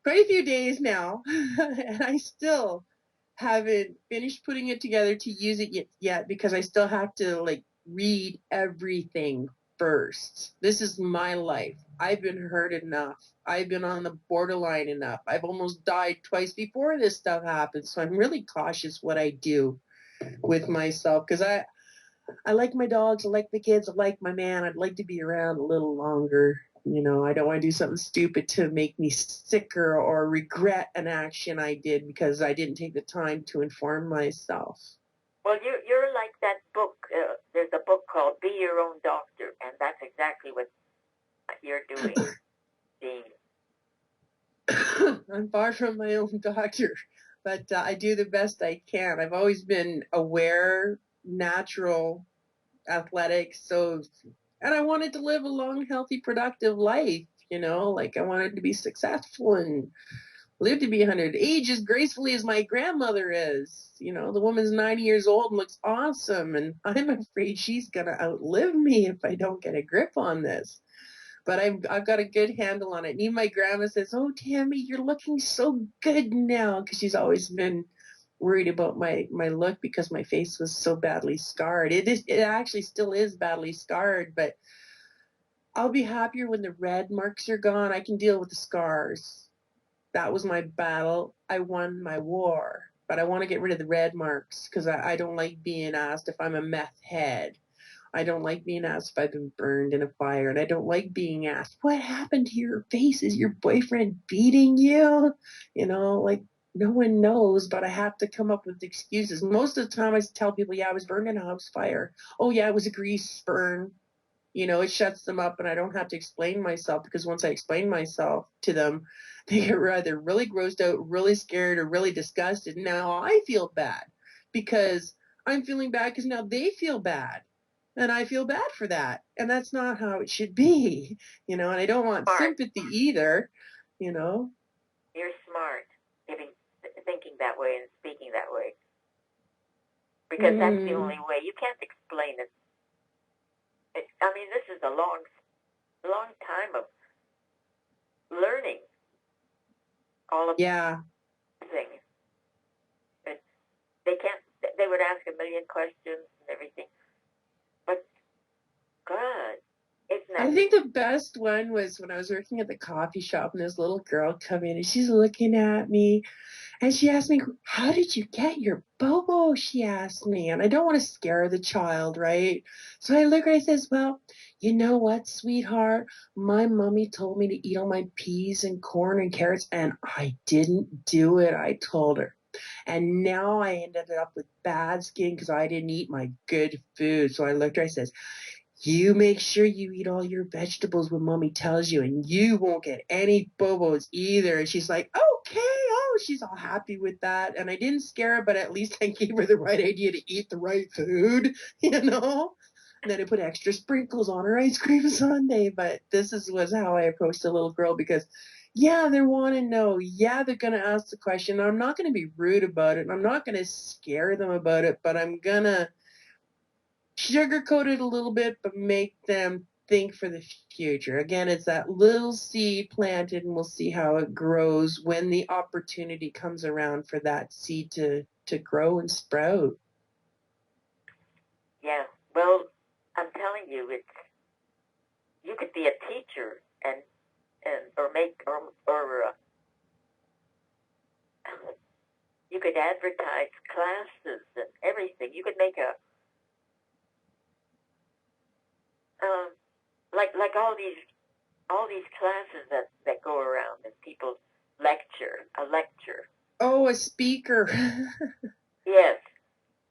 quite a few days now, and I still haven't finished putting it together to use it yet because I still have to read everything first. This is my life. I've been hurt enough. I've been on the borderline enough. I've almost died twice before this stuff happened. So I'm really cautious what I do with myself because I like my dogs. I like the kids. I like my man. I'd like to be around a little longer. I don't want to do something stupid to make me sicker or regret an action I did because I didn't take the time to inform myself. Well, you're like that book. There's a book called Be Your Own Doctor, and that's exactly what you're doing. I'm far from my own doctor, but I do the best I can. I've always been aware, natural, athletic, and I wanted to live a long, healthy, productive life. I wanted to be successful and live to be 100, age as gracefully as my grandmother is. The woman's 90 years old and looks awesome, and I'm afraid she's gonna outlive me if I don't get a grip on this. But I've got a good handle on it. And even my grandma says, "Oh, Tammy, you're looking so good now," because she's always been worried about my look because my face was so badly scarred. It actually still is badly scarred, but I'll be happier when the red marks are gone. I can deal with the scars. That was my battle. I won my war. But I want to get rid of the red marks because I don't like being asked if I'm a meth head. I don't like being asked if I've been burned in a fire. And I don't like being asked, what happened to your face? Is your boyfriend beating you? No one knows, but I have to come up with excuses. Most of the time I tell people, yeah, I was burned in a house fire. Oh, yeah, it was a grease burn. It shuts them up and I don't have to explain myself because once I explain myself to them, they get either really grossed out, really scared, or really disgusted. Now I feel bad because I'm feeling bad because now they feel bad. And I feel bad for that. And that's not how it should be, and I don't want sympathy either, You're smart, thinking that way and speaking that way. Because that's the only way. You can't explain it. This is a long time of learning all of things. They would ask a million questions and everything. But, God, isn't that... I think the best one was when I was working at the coffee shop and this little girl come in and she's looking at me and she asked me, how did you get your bobo? She asked me, and I don't want to scare the child, right? So I look at her and I says, well, you know what, sweetheart? My mommy told me to eat all my peas and corn and carrots, and I didn't do it, I told her. And now I ended up with bad skin because I didn't eat my good food. So I looked at her and I says, you make sure you eat all your vegetables when mommy tells you, and you won't get any bobos either. And she's like, okay. Oh, she's all happy with that. And I didn't scare her, but at least I gave her the right idea to eat the right food, And then I put extra sprinkles on her ice cream sundae. But this was how I approached the little girl because, yeah, they want to know. Yeah, they're going to ask the question. I'm not going to be rude about it. And I'm not going to scare them about it, but I'm going to sugarcoat it a little bit, but make them think for the future. Again, it's that little seed planted, and we'll see how it grows when the opportunity comes around for that seed to grow and sprout. Yeah, well, I'm telling you, you could be a teacher you could advertise classes and everything. You could make like all these classes that go around and people a lecture. Oh, a speaker. Yes.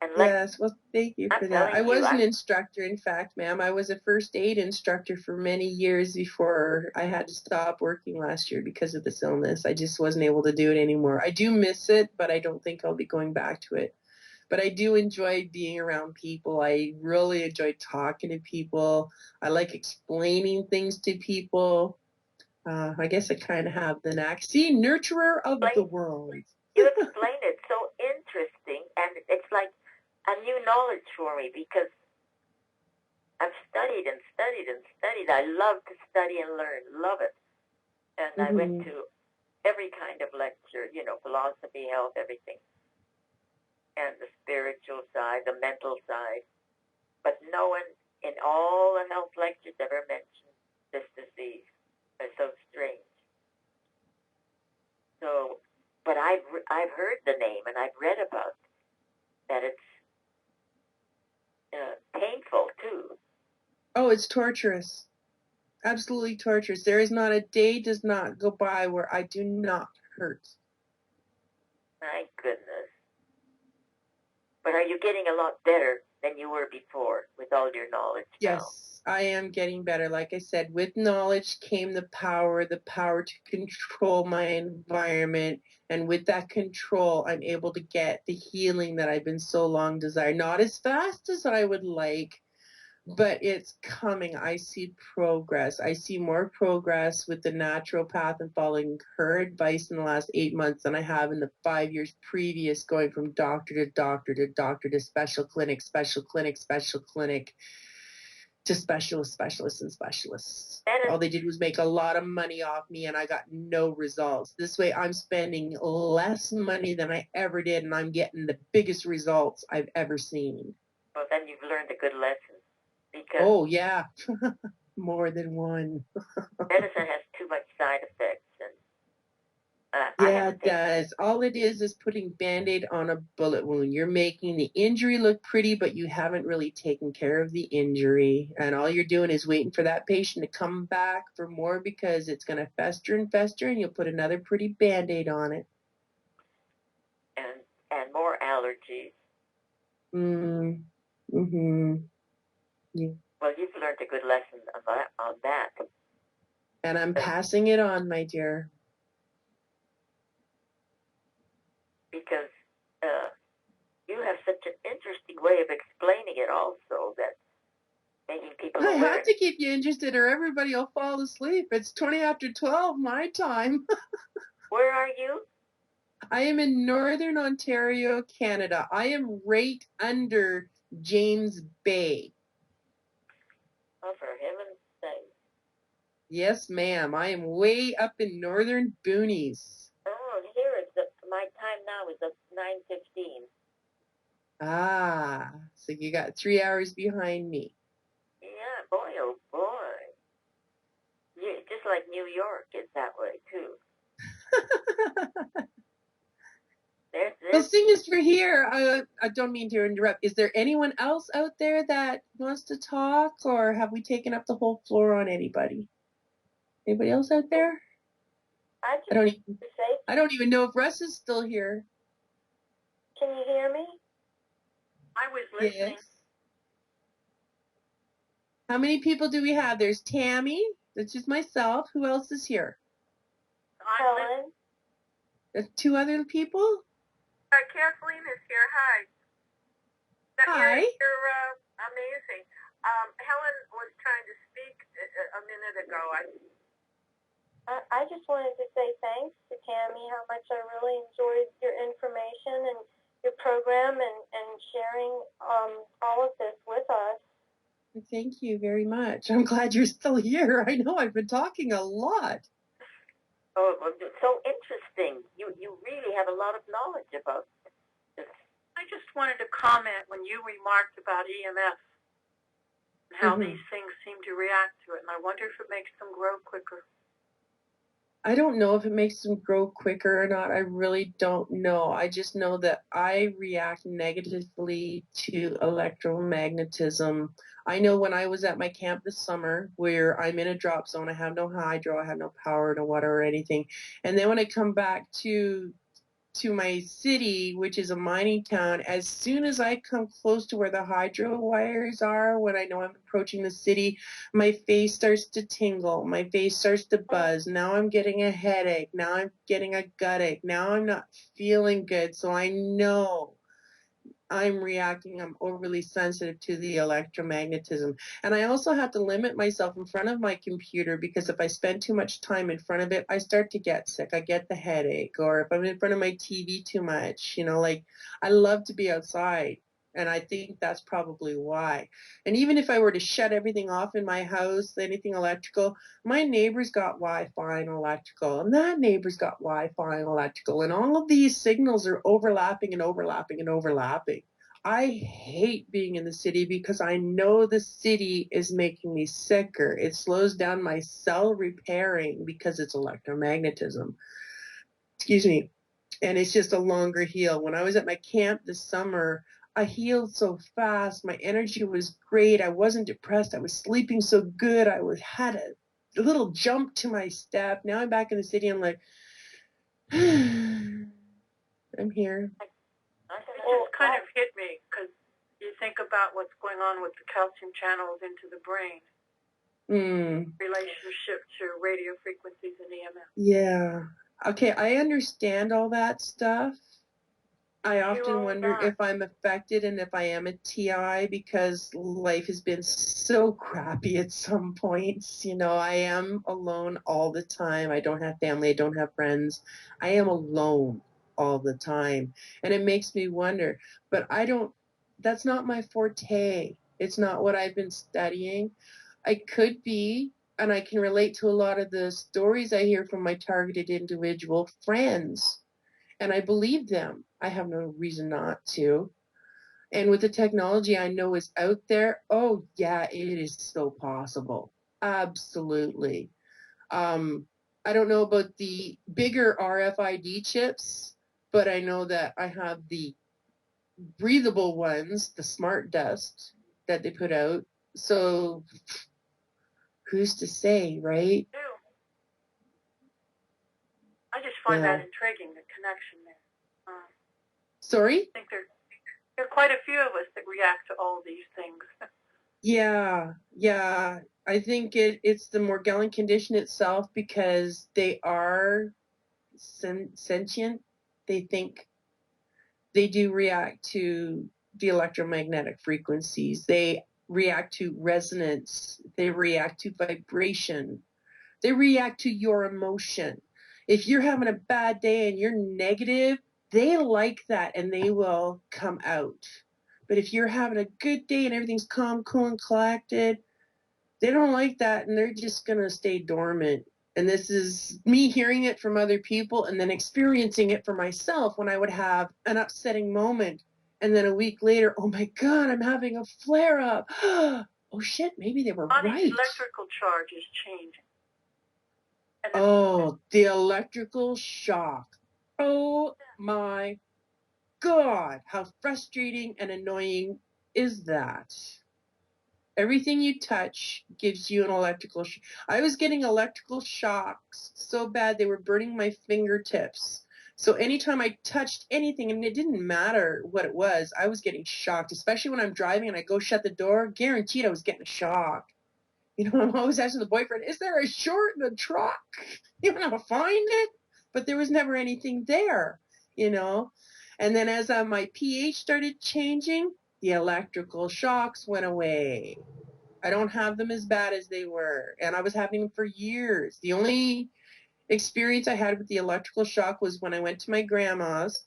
And yes. Well, Thank you I'm for that. I telling you, was an instructor, in fact, ma'am. I was a first aid instructor for many years before I had to stop working last year because of this illness. I just wasn't able to do it anymore. I do miss it, but I don't think I'll be going back to it. But I do enjoy being around people. I really enjoy talking to people. I like explaining things to people. I guess I kind of have the knack. See, nurturer of the world. You explain it so interesting, and it's like a new knowledge for me because I've studied and studied and studied. I love to study and learn, love it. And I went to every kind of lecture, you know, philosophy, health, everything. And the spiritual side, the mental side. But no one in all the health lectures ever mentioned this disease. It's so strange. So, but I've heard the name and I've read about that it's painful too. Oh, it's torturous. Absolutely torturous. There is not a day does not go by where I do not hurt. My goodness. But are you getting a lot better than you were before with all your knowledge now? Yes, I am getting better. Like I said, with knowledge came the power to control my environment. And with that control, I'm able to get the healing that I've been so long desired. Not as fast as I would like, but it's coming. I see progress. I see more progress with the natural path and following her advice in the last 8 months than I have in the 5 years previous, going from doctor to doctor to doctor to special clinic, special clinic, special clinic, to specialists, specialists, and specialists. All they did was make a lot of money off me, and I got no results. This way, I'm spending less money than I ever did, and I'm getting the biggest results I've ever seen. Well, then you've learned a good lesson. Because oh, yeah. More than one. medicine has too much side effects. And yeah, it does. All it is putting Band-Aid on a bullet wound. You're making the injury look pretty, but you haven't really taken care of the injury. And all you're doing is waiting for that patient to come back for more because it's going to fester and fester, and you'll put another pretty Band-Aid on it. And more allergies. Yeah. Well, you've learned a good lesson on that. And I'm passing it on, my dear. Because you have such an interesting way of explaining it also that making people aware. I have to keep you interested or everybody will fall asleep. It's 20 after 12 my time. Where are you? I am in Northern Ontario, Canada. I am right under James Bay. Oh, for heaven's sake. Yes, ma'am. I am way up in Northern Boonies. Oh, here it's my time now is at 9:15. Ah, so you got 3 hours behind me. Yeah, boy, oh boy. Just like New York is that way, too. Well, thing is for here, I don't mean to interrupt. Is there anyone else out there that wants to talk, or have we taken up the whole floor on anybody? Anybody else out there? I don't even know if Russ is still here. Can you hear me? I was listening. Yes. How many people do we have? There's Tammy. That's just myself. Who else is here? Helen. There's 2 other people? Kathleen is here. Hi. Hi. You're amazing. Helen was trying to speak a minute ago. I just wanted to say thanks to Tammy, how much I really enjoyed your information and your program and sharing all of this with us. Thank you very much. I'm glad you're still here. I know I've been talking a lot. Oh, it's so interesting. You really have a lot of knowledge about this. I just wanted to comment when you remarked about EMF and how these things seem to react to it, and I wonder if it makes them grow quicker. I don't know if it makes them grow quicker or not. I really don't know. I just know that I react negatively to electromagnetism. I know when I was at my camp this summer where I'm in a drop zone, I have no hydro, I have no power, no water or anything. And then when I come back to to my city, which is a mining town, as soon as I come close to where the hydro wires are, when I know I'm approaching the city, my face starts to tingle. My face starts to buzz. Now I'm getting a headache. Now I'm getting a gut ache. Now I'm not feeling good. So I know I'm reacting. I'm overly sensitive to the electromagnetism. And I also have to limit myself in front of my computer, because if I spend too much time in front of it, I start to get sick. I get the headache. Or if I'm in front of my TV too much, you know, like I love to be outside. And I think that's probably why. And even if I were to shut everything off in my house, anything electrical, my neighbor's got Wi-Fi and electrical, and that neighbor's got Wi-Fi and electrical, and all of these signals are overlapping and overlapping and overlapping. I hate being in the city because I know the city is making me sicker. It slows down my cell repairing because it's electromagnetism. Excuse me. And it's just a longer heal. When I was at my camp this summer, I healed so fast. My energy was great. I wasn't depressed. I was sleeping so good. Had a little jump to my step. Now I'm back in the city. I'm like, I'm here. It just kind of hit me because you think about what's going on with the calcium channels into the brain. Relationship to radio frequencies and EMF. Yeah. Okay, I understand all that stuff. I often wonder if I'm affected and if I am a TI, because life has been so crappy at some points. You know, I am alone all the time. I don't have family. I don't have friends. I am alone all the time. And it makes me wonder, but that's not my forte. It's not what I've been studying. I could be, and I can relate to a lot of the stories I hear from my targeted individual friends. And I believe them. I have no reason not to. And with the technology I know is out there, oh yeah, it is so possible. Absolutely. I don't know about the bigger RFID chips, but I know that I have the breathable ones, the smart dust that they put out. So who's to say, right? I just find that intriguing, the connection there. Sorry? I think there are quite a few of us that react to all these things. Yeah. I think it's the Morgellon condition itself, because they are sentient. They think they do react to the electromagnetic frequencies. They react to resonance. They react to vibration. They react to your emotion. If you're having a bad day and you're negative, they like that and they will come out. But if you're having a good day and everything's calm, cool, and collected, they don't like that and they're just going to stay dormant. And this is me hearing it from other people and then experiencing it for myself when I would have an upsetting moment. And then a week later, oh my God, I'm having a flare up. Oh shit, maybe they were right. Body's electrical charge is changing. Oh, the electrical shock. Oh my God, how frustrating and annoying is that? Everything you touch gives you an electrical shock. I was getting electrical shocks so bad they were burning my fingertips. So anytime I touched anything, and it didn't matter what it was, I was getting shocked, especially when I'm driving and I go shut the door, guaranteed I was getting a shock. You know, I'm always asking the boyfriend, is there a short in the truck? You know, find it? But there was never anything there, you know. And then as my pH started changing, the electrical shocks went away. I don't have them as bad as they were. And I was having them for years. The only experience I had with the electrical shock was when I went to my grandma's.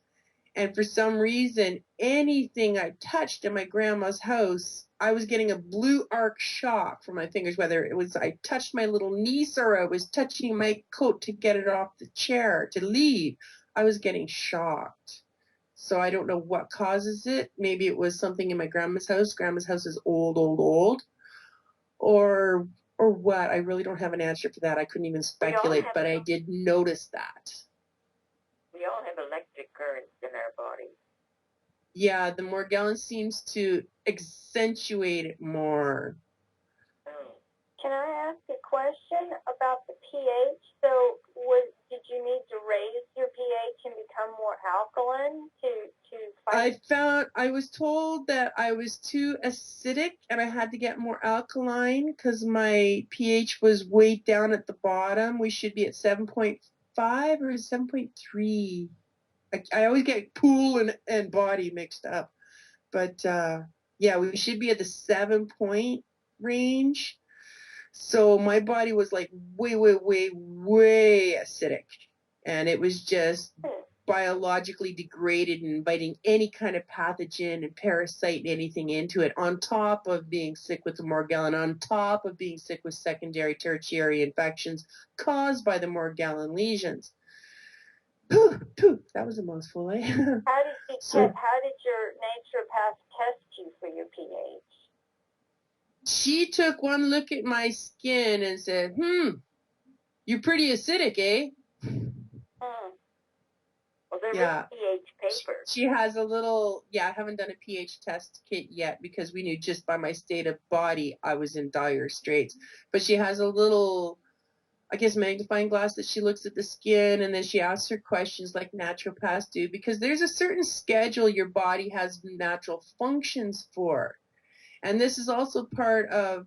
And for some reason, anything I touched in my grandma's house, I was getting a blue arc shock from my fingers, whether it was I touched my little niece or I was touching my coat to get it off the chair to leave. I was getting shocked. So I don't know what causes it. Maybe it was something in my grandma's house. Grandma's house is old. Or what. I really don't have an answer for that. I couldn't even speculate, but I did notice that. We all have electric currents in our body. Yeah, the Morgellon seems to accentuate it more. Can I ask a question about the pH? So did you need to raise your pH and become become more alkaline to fight? I was told that I was too acidic and I had to get more alkaline because my pH was way down at the bottom. We should be at 7.5 or 7.3. I always get pool and body mixed up. But yeah, we should be at the 7-point range. So my body was like way, way, way, way acidic. And it was just biologically degraded and inviting any kind of pathogen and parasite and anything into it, on top of being sick with the Morgellon, on top of being sick with secondary, tertiary infections caused by the Morgellon lesions. That was a mouthful, eh? How did your naturopath test you for your pH? She took one look at my skin and said, you're pretty acidic, eh? Well, there Yeah. is pH paper. She has a little, I haven't done a pH test kit yet because we knew just by my state of body I was in dire straits. But she has a little, I guess, magnifying glass that she looks at the skin, and then she asks her questions like naturopaths do, because there's a certain schedule your body has natural functions for. And this is also part of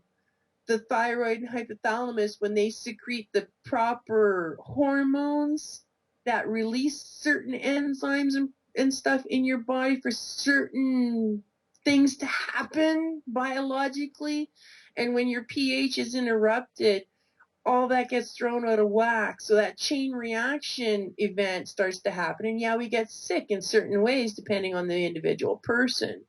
the thyroid and hypothalamus when they secrete the proper hormones that release certain enzymes and stuff in your body for certain things to happen biologically. And when your pH is interrupted, all that gets thrown out of whack. So that chain reaction event starts to happen. And yeah, we get sick in certain ways depending on the individual person.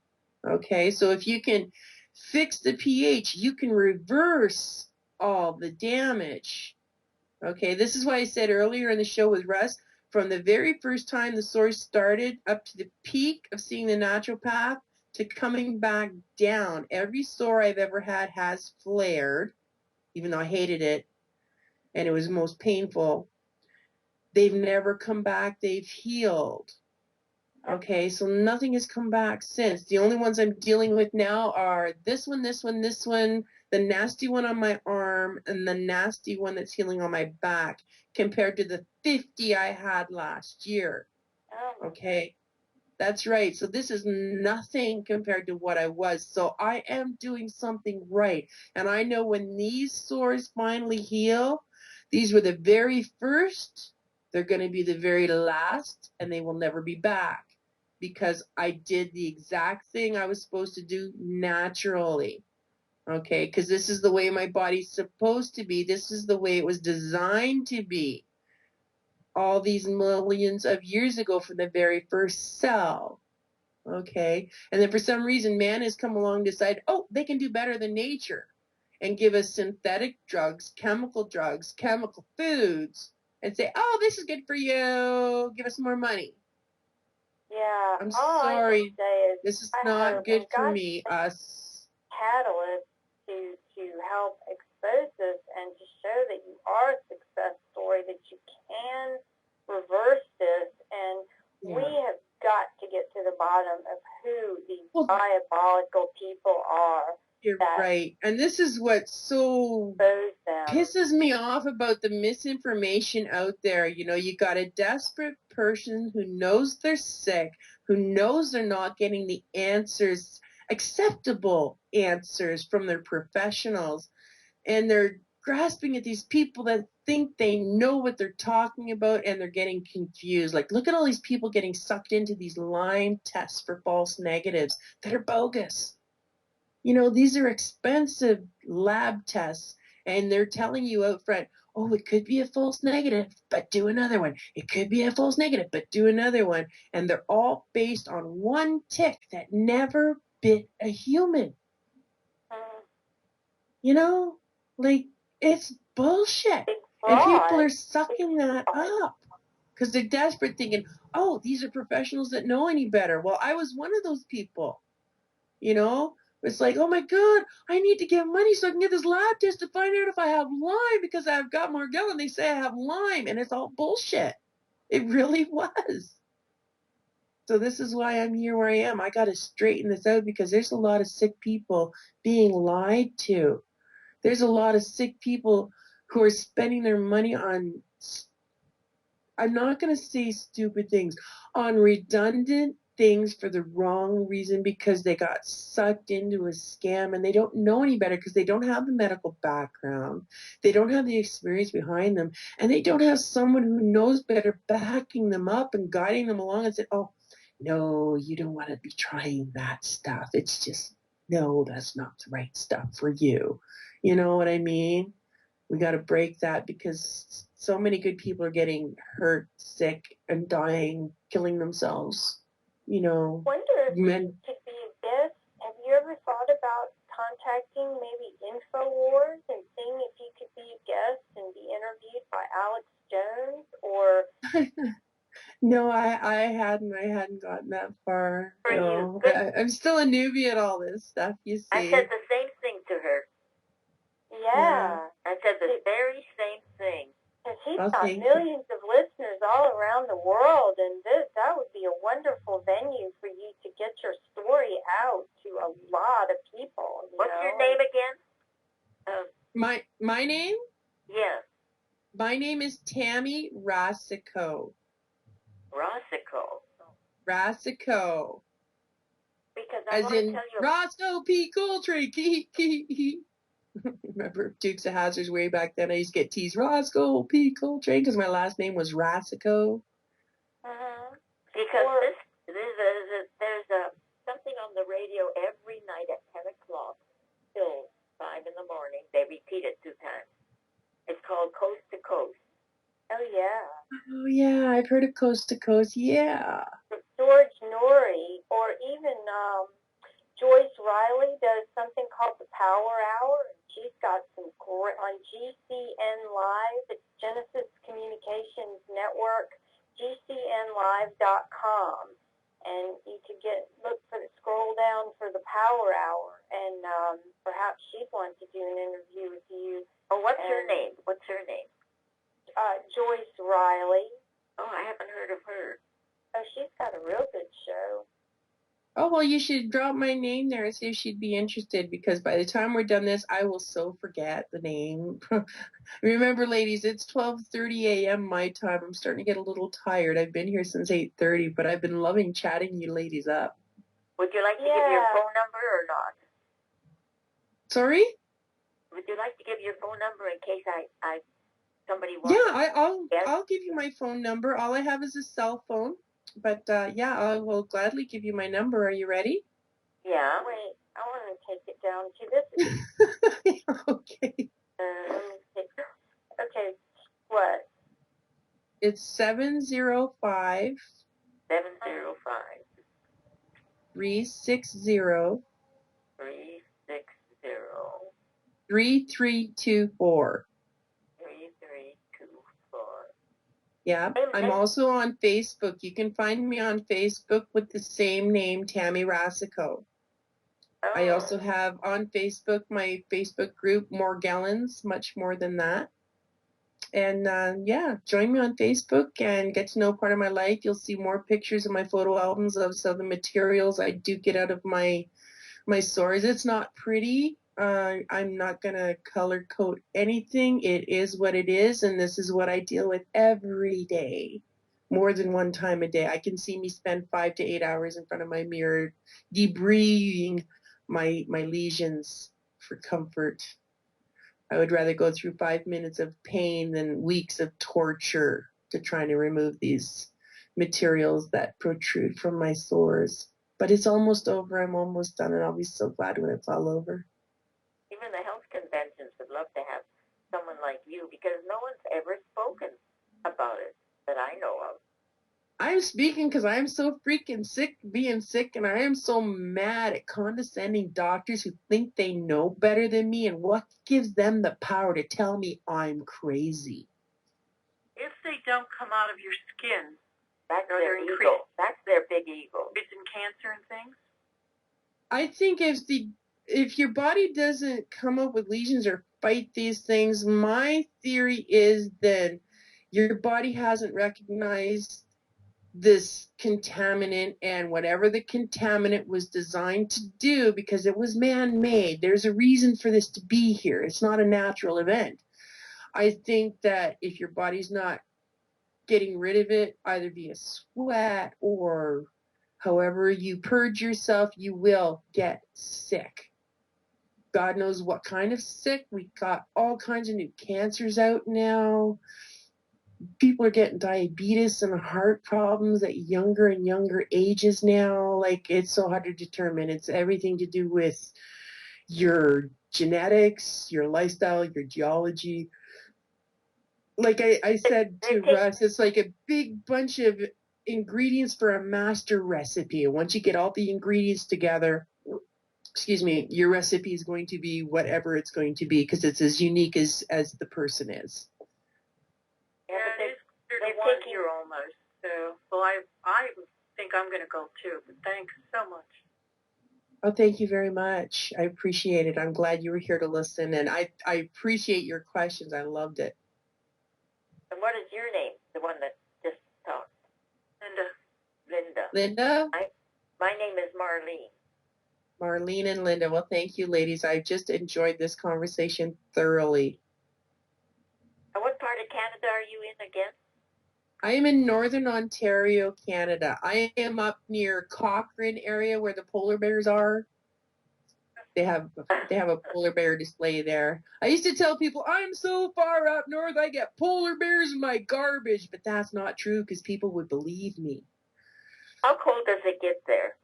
Okay, so if you can fix the pH, you can reverse all the damage. Okay, this is why I said earlier in the show with Russ, from the very first time the source started up to the peak of seeing the naturopath to coming back down, every sore I've ever had has flared, even though I hated it and it was most painful. They've never come back. They've healed. Okay, so nothing has come back since. The only ones I'm dealing with now are this one, the nasty one on my arm, and the nasty one that's healing on my back, compared to the 50 I had last year. Okay, that's right. So this is nothing compared to what I was. So I am doing something right. And I know when these sores finally heal, these were the very first, they're going to be the very last, and they will never be back. Because I did the exact thing I was supposed to do naturally. Okay, because this is the way my body's supposed to be. This is the way it was designed to be. All these millions of years ago from the very first cell. Okay, and then for some reason man has come along and decided, oh, they can do better than nature and give us synthetic drugs, chemical foods, and say, oh, this is good for you, give us more money. Yeah. I'm sorry. This is not good for me. Catalyst to help expose this and to show that you are a success story, that you can reverse this, and we have got to get to the bottom of who these diabolical people are. You're right. And this is what so pisses me off about the misinformation out there. You know, you got a desperate person who knows they're sick, who knows they're not getting the answers, acceptable answers from their professionals, and they're grasping at these people that think they know what they're talking about, and they're getting confused. Like, look at all these people getting sucked into these Lyme tests for false negatives that are bogus. You know, these are expensive lab tests, and they're telling you out front, oh, it could be a false negative, but do another one. It could be a false negative, but do another one. And they're all based on one tick that never bit a human. You know, like, it's bullshit. And people are sucking that up because they're desperate, thinking, oh, these are professionals that know any better. Well, I was one of those people, you know. It's like, oh my God, I need to get money so I can get this lab test to find out if I have Lyme because I've got Morgellon. They say I have Lyme, and it's all bullshit. It really was. So this is why I'm here where I am. I got to straighten this out because there's a lot of sick people being lied to. There's a lot of sick people who are spending their money on I'm not going to say stupid things, on redundant things for the wrong reason because they got sucked into a scam and they don't know any better because they don't have the medical background. They don't have the experience behind them, and they don't have someone who knows better backing them up and guiding them along and saying, oh, no, you don't want to be trying that stuff. It's just, no, that's not the right stuff for you. You know what I mean? We got to break that because so many good people are getting hurt, sick, and dying, killing themselves. You know, I wonder if you could be a guest. Have you ever thought about contacting maybe InfoWars and seeing if you could be a guest and be interviewed by Alex Jones or? No, I hadn't gotten that far. No. I'm still a newbie at all this stuff, you see. I said the same thing to her. Yeah. I said the very same thing. Because he's got millions of listeners all around the world, and that would be a wonderful venue for you to get your story out to a lot of people. What's your name again? My name? Yes. My name is Tammy Racicot. Racicot. Because I want to tell you. Roscoe P. Coltrane. Remember Dukes of Hazzards way back then? I used to get teased Roscoe P. Coltrane because my last name was Racicot. Because there's something on the radio every night at 10 o'clock till 5 in the morning. They repeat it 2 times. It's called Coast to Coast. Oh, yeah. Oh, yeah. I've heard of Coast to Coast. Yeah. George Norrie or even Joyce Riley does something called the Power Hour. She's got some great on GCN Live. It's Genesis Communications Network, GCNlive.com. And you could scroll down for the Power Hour, and perhaps she'd want to do an interview with you. Oh, what's her name? Joyce Riley. Oh, I haven't heard of her. Oh, she's got a real good show. Oh, well, you should drop my name there and see if she'd be interested, because by the time we're done this, I will so forget the name. Remember, ladies, it's 12:30 a.m. my time. I'm starting to get a little tired. I've been here since 8:30, but I've been loving chatting you ladies up. Would you like to give your phone number or not? Sorry? Would you like to give your phone number in case somebody wants? Yeah, I'll give you my phone number. All I have is a cell phone. But, yeah, I will gladly give you my number. Are you ready? Yeah. Wait, I want to take it down to this. Okay. Let me see. Okay, what? It's 705 360 3324. Yeah, I'm also on Facebook. You can find me on Facebook with the same name, Tammy Racicot. I also have on Facebook my Facebook group, Morgellons, much more than that. And yeah, join me on Facebook and get to know part of my life. You'll see more pictures of my photo albums of some of the materials I do get out of my sores. It's not pretty. I'm not going to color code anything. It is what it is, and this is what I deal with every day, more than one time a day. I can see me spend 5 to 8 hours in front of my mirror debriding my lesions for comfort. I would rather go through 5 minutes of pain than weeks of torture to try to remove these materials that protrude from my sores. But it's almost over. I'm almost done, and I'll be so glad when it's all over. Even the health conventions would love to have someone like you, because no one's ever spoken about it that I know of. I'm speaking because I'm so freaking sick being sick, and I am so mad at condescending doctors who think they know better than me, and what gives them the power to tell me I'm crazy. If they don't come out of your skin, that's their ego. That's their big ego. It's in cancer and things. I think if your body doesn't come up with lesions or fight these things, my theory is then your body hasn't recognized this contaminant, and whatever the contaminant was designed to do, because it was man-made, there's a reason for this to be here. It's not a natural event. I think that if your body's not getting rid of it either via sweat or however you purge yourself, you will get sick. God knows what kind of sick. We got all kinds of new cancers out now. People are getting diabetes and heart problems at younger and younger ages now. Like, it's so hard to determine. It's everything to do with your genetics, your lifestyle, your geology. Like I said to Russ, it's like a big bunch of ingredients for a master recipe. And once you get all the ingredients together, your recipe is going to be whatever it's going to be, because it's as unique as the person is. Yeah, it is 31 year almost. So, well, I think I'm going to go too. But thanks so much. Oh, thank you very much. I appreciate it. I'm glad you were here to listen, and I appreciate your questions. I loved it. And what is your name? The one that just talked. Linda. Linda? My name is Marlene. Marlene and Linda. Well, thank you, ladies. I just enjoyed this conversation thoroughly. And what part of Canada are you in again? I am in Northern Ontario, Canada. I am up near Cochrane area where the polar bears are. They have a polar bear display there. I used to tell people, I'm so far up north, I get polar bears in my garbage. But that's not true, because people would believe me. How cold does it get there?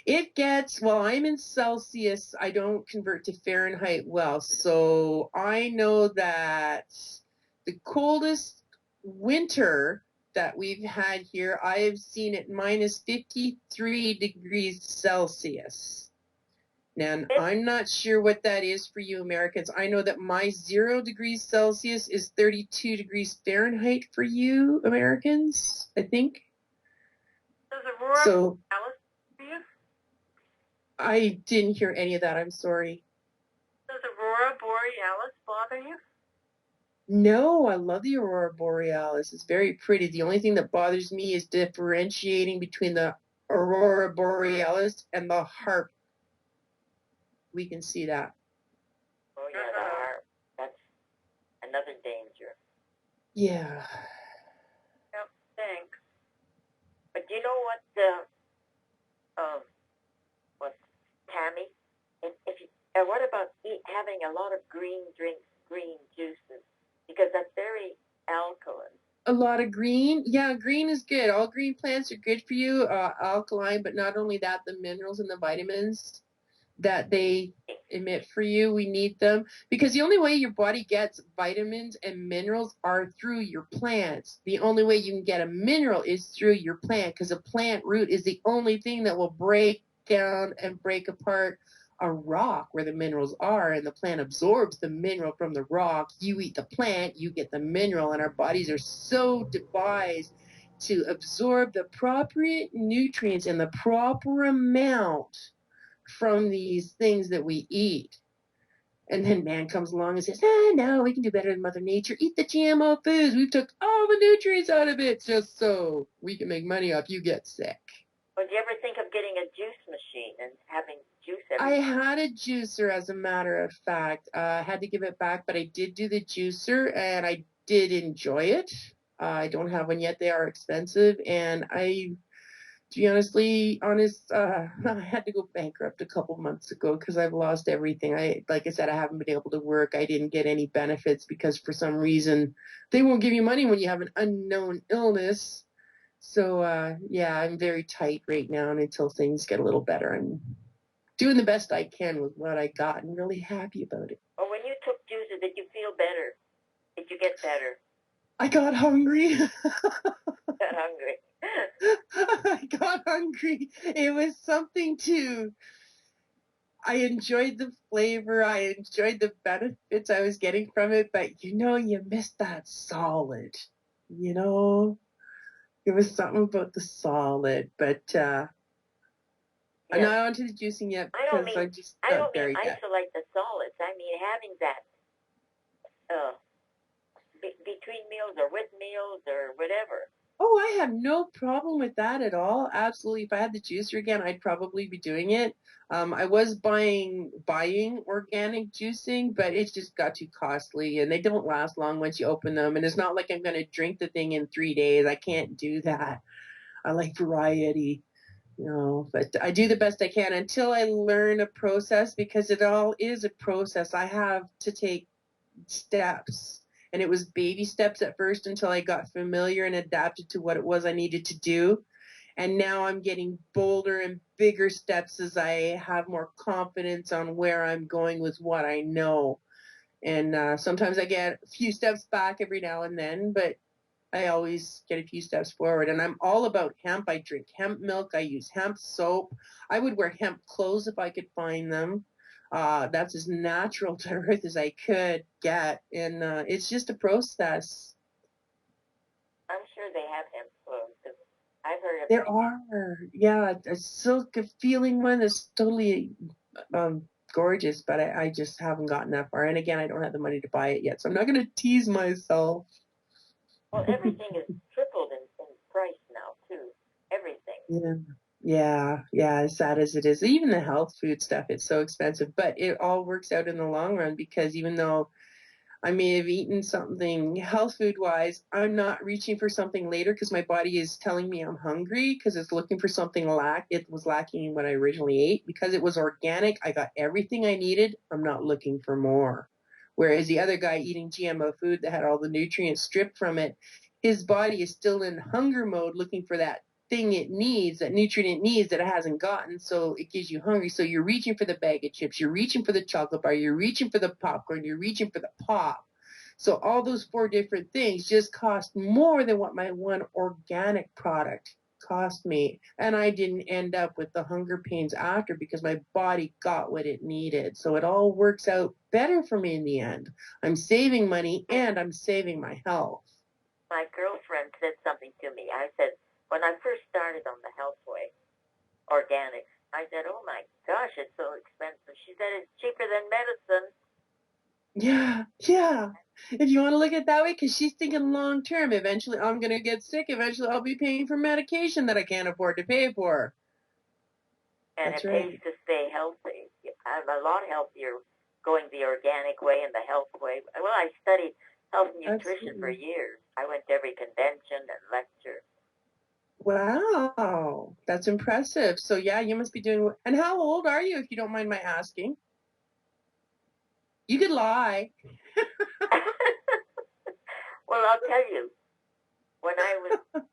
It gets, well, I'm in Celsius. I don't convert to Fahrenheit well. So I know that the coldest winter that we've had here, I have seen it minus 53 degrees Celsius. Now, I'm not sure what that is for you Americans. I know that my 0 degrees Celsius is 32 degrees Fahrenheit for you Americans, I think. Does Aurora Borealis for you? I didn't hear any of that. I'm sorry. Does Aurora Borealis bother you? No, I love the Aurora Borealis. It's very pretty. The only thing that bothers me is differentiating between the Aurora Borealis and the harp. We can see that. Oh, yeah, the harp. That's another danger. Yeah. Yep, thanks. But you know what, Tammy? What about having a lot of green drinks, green juices? Because that's very alkaline. A lot of green? Yeah, green is good. All green plants are good for you, alkaline, but not only that, the minerals and the vitamins that they emit for you, we need them. Because the only way your body gets vitamins and minerals are through your plants. The only way you can get a mineral is through your plant, because a plant root is the only thing that will break down and break apart a rock where the minerals are, and the plant absorbs the mineral from the rock. You eat the plant, you get the mineral, and our bodies are so devised to absorb the proper nutrients in the proper amount from these things that we eat. And then man comes along and says, no, we can do better than Mother Nature. Eat the GMO foods. We took all the nutrients out of it just so we can make money off you get sick. Well, do you ever think of getting a juice machine and having juice I had a juicer, as a matter of fact. I had to give it back, but I did do the juicer, and I did enjoy it. I don't have one yet. They are expensive, and to be honest, I had to go bankrupt a couple months ago because I've lost everything. Like I said, I haven't been able to work. I didn't get any benefits because for some reason they won't give you money when you have an unknown illness. So, yeah, I'm very tight right now, and until things get a little better, I'm doing the best I can with what I got and really happy about it. Well, when you took juices, did you feel better? Did you get better? I got hungry. Got hungry. I got hungry. It was something I enjoyed the flavor. I enjoyed the benefits I was getting from it, but you missed that solid. It was something about the solid, but I'm not onto the juicing yet because I just got very good. I don't mean isolate the solids. I mean having that between meals or with meals or whatever. Oh, I have no problem with that at all. Absolutely. If I had the juicer again, I'd probably be doing it. I was buying organic juicing, but it just got too costly, and they don't last long once you open them. And it's not like I'm going to drink the thing in 3 days. I can't do that. I like variety, but I do the best I can until I learn a process, because it all is a process. I have to take steps, and it was baby steps at first until I got familiar and adapted to what it was I needed to do. And now I'm getting bolder and bigger steps as I have more confidence on where I'm going with what I know. And sometimes I get a few steps back every now and then, but I always get a few steps forward. And I'm all about hemp. I drink hemp milk. I use hemp soap. I would wear hemp clothes if I could find them. That's as natural to earth as I could get. And it's just a process. I'm sure they have hemp clothes, because I've heard of There are. Yeah, a silk feeling one is totally gorgeous, but I just haven't gotten that far. And again, I don't have the money to buy it yet, so I'm not going to tease myself. Well, everything is tripled in price now, too. Everything. Yeah, as sad as it is. Even the health food stuff, it's so expensive, but it all works out in the long run, because even though I may have eaten something health food wise, I'm not reaching for something later because my body is telling me I'm hungry, because it's looking for something it was lacking in what I originally ate. Because it was organic, I got everything I needed. I'm not looking for more. Whereas the other guy eating GMO food that had all the nutrients stripped from it, his body is still in hunger mode, looking for that thing it needs, that nutrient it needs that it hasn't gotten. So it gives you hungry. So you're reaching for the bag of chips, you're reaching for the chocolate bar, you're reaching for the popcorn, you're reaching for the pop. So all those 4 different things just cost more than what my one organic product cost me. And I didn't end up with the hunger pains after, because my body got what it needed. So it all works out better for me in the end. I'm saving money and I'm saving my health. My girlfriend said something to me. I said, when I first started on the health way, organics, I said, oh my gosh, it's so expensive. She said, it's cheaper than medicine. Yeah. If you want to look at it that way, because she's thinking long term. Eventually, I'm going to get sick. Eventually, I'll be paying for medication that I can't afford to pay for. And That's it right. pays to stay healthy. I'm a lot healthier going the organic way and the health way. Well, I studied health and nutrition for years. I went to every convention and lecture. Wow, that's impressive. So yeah, you must be doing. And how old are you, if you don't mind my asking? You could lie. Well, I'll tell you, when I was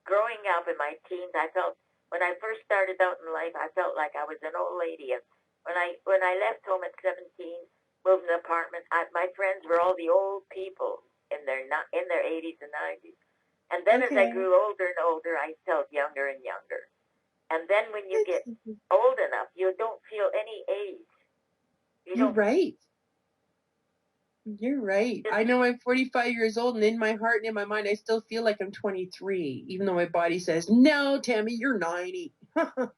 growing up in my teens, when I first started out in life, I felt like I was an old lady. And when I left home at 17, moved to an apartment, my friends were all the old people in their 80s and 90s. And then as I grew older and older, I felt younger and younger. And then when you get old enough, you don't feel any age. You're right. You're right. I know I'm 45 years old, and in my heart and in my mind, I still feel like I'm 23, even though my body says, no, Tammy, you're 90. Well,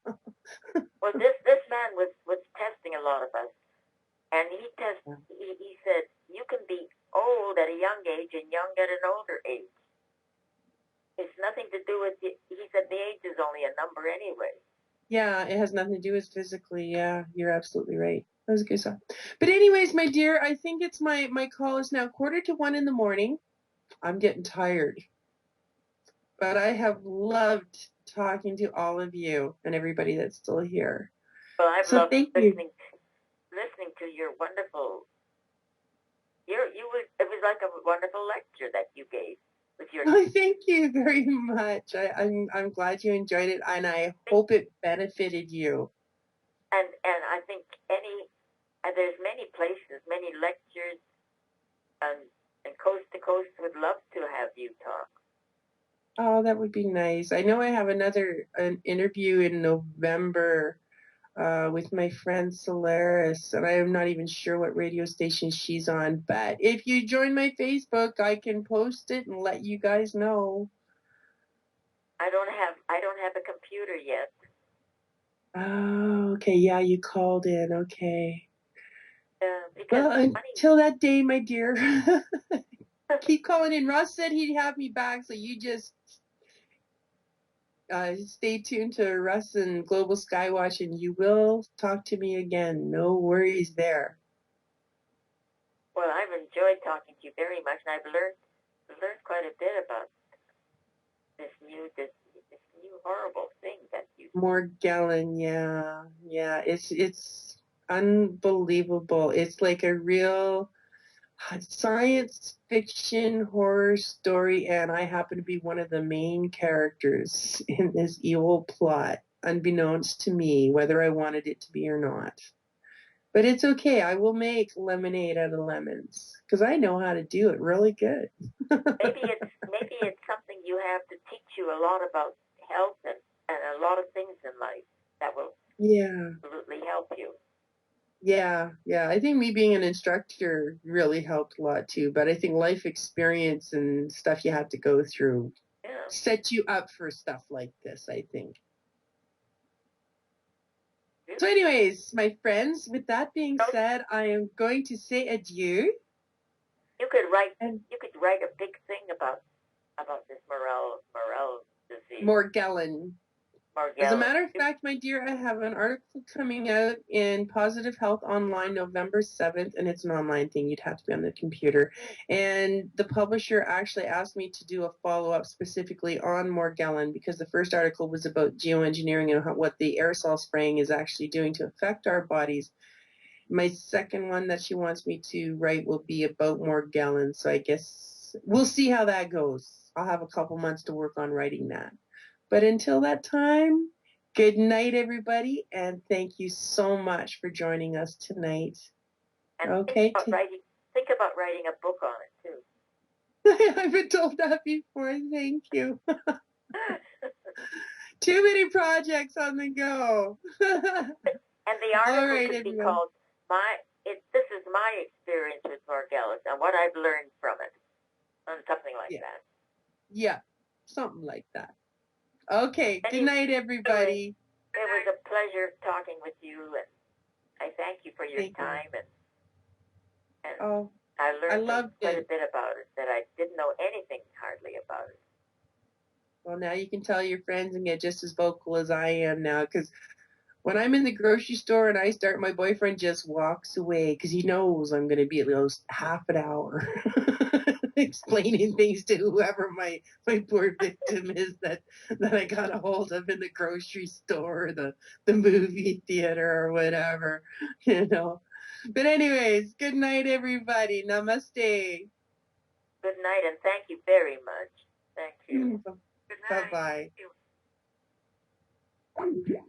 this man was testing a lot of us. And he said, you can be old at a young age and young at an older age. It's nothing to do with he said the age is only a number anyway. Yeah, it has nothing to do with physically. Yeah, you're absolutely right. That was a good song. But anyways, my dear, I think it's my call is now 1:45 in the morning. I'm getting tired. But I have loved talking to all of you and everybody that's still here. Well, I've loved listening to your wonderful. It was like a wonderful lecture that you gave with your. Oh, thank you very much. I'm glad you enjoyed it, and I hope it benefited you. And I think there's many places, many lectures, and coast to coast would love to have you talk. Oh, that would be nice. I know I have an interview in November with my friend Solaris, and I am not even sure what radio station she's on. But if you join my Facebook, I can post it and let you guys know. I don't have a computer yet. Oh, okay. Yeah, you called in. Okay. Well, until that day, my dear, keep calling in. Ross said he'd have me back, so you just Stay tuned to Russ and Global Skywatch, and you will talk to me again. No worries there. Well, I've enjoyed talking to you very much, and I've learned quite a bit about this new horrible thing that you. Morgellon, yeah, it's unbelievable. It's like a real science fiction horror story, and I happen to be one of the main characters in this evil plot, unbeknownst to me, whether I wanted it to be or not. But it's okay. I will make lemonade out of lemons because I know how to do it really good. maybe it's something you have to teach you a lot about health and a lot of things in life that will absolutely help you. Yeah. I think me being an instructor really helped a lot too. But I think life experience and stuff you have to go through set you up for stuff like this, I think. So anyways, my friends, with that being said, I am going to say adieu. You could write a big thing about this Morgellon disease. Morgellon. As a matter of fact, my dear, I have an article coming out in Positive Health Online November 7th, and it's an online thing. You'd have to be on the computer. And the publisher actually asked me to do a follow-up specifically on Morgellon because the first article was about geoengineering and what the aerosol spraying is actually doing to affect our bodies. My second one that she wants me to write will be about Morgellon, so I guess we'll see how that goes. I'll have a couple months to work on writing that. But until that time, good night, everybody, and thank you so much for joining us tonight. And okay. Think about writing a book on it too. I've been told that before. Thank you. Too many projects on the go. And the article could be called "This is my experience with Morgellons and what I've learned from it," or something like that. Yeah, something like that. Okay, good night, everybody. It was a pleasure talking with you, and I thank you for your time. And I learned quite a bit about it that I didn't know anything hardly about it. Well, now you can tell your friends and get just as vocal as I am now, because when I'm in the grocery store and I start, my boyfriend just walks away because he knows I'm going to be at least half an hour explaining things to whoever my poor victim is that I got a hold of in the grocery store, or the movie theater, or whatever, you know. But anyways, good night, everybody. Namaste. Good night, and thank you very much. Thank you. Good night. Bye-bye. Thank you.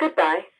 Goodbye.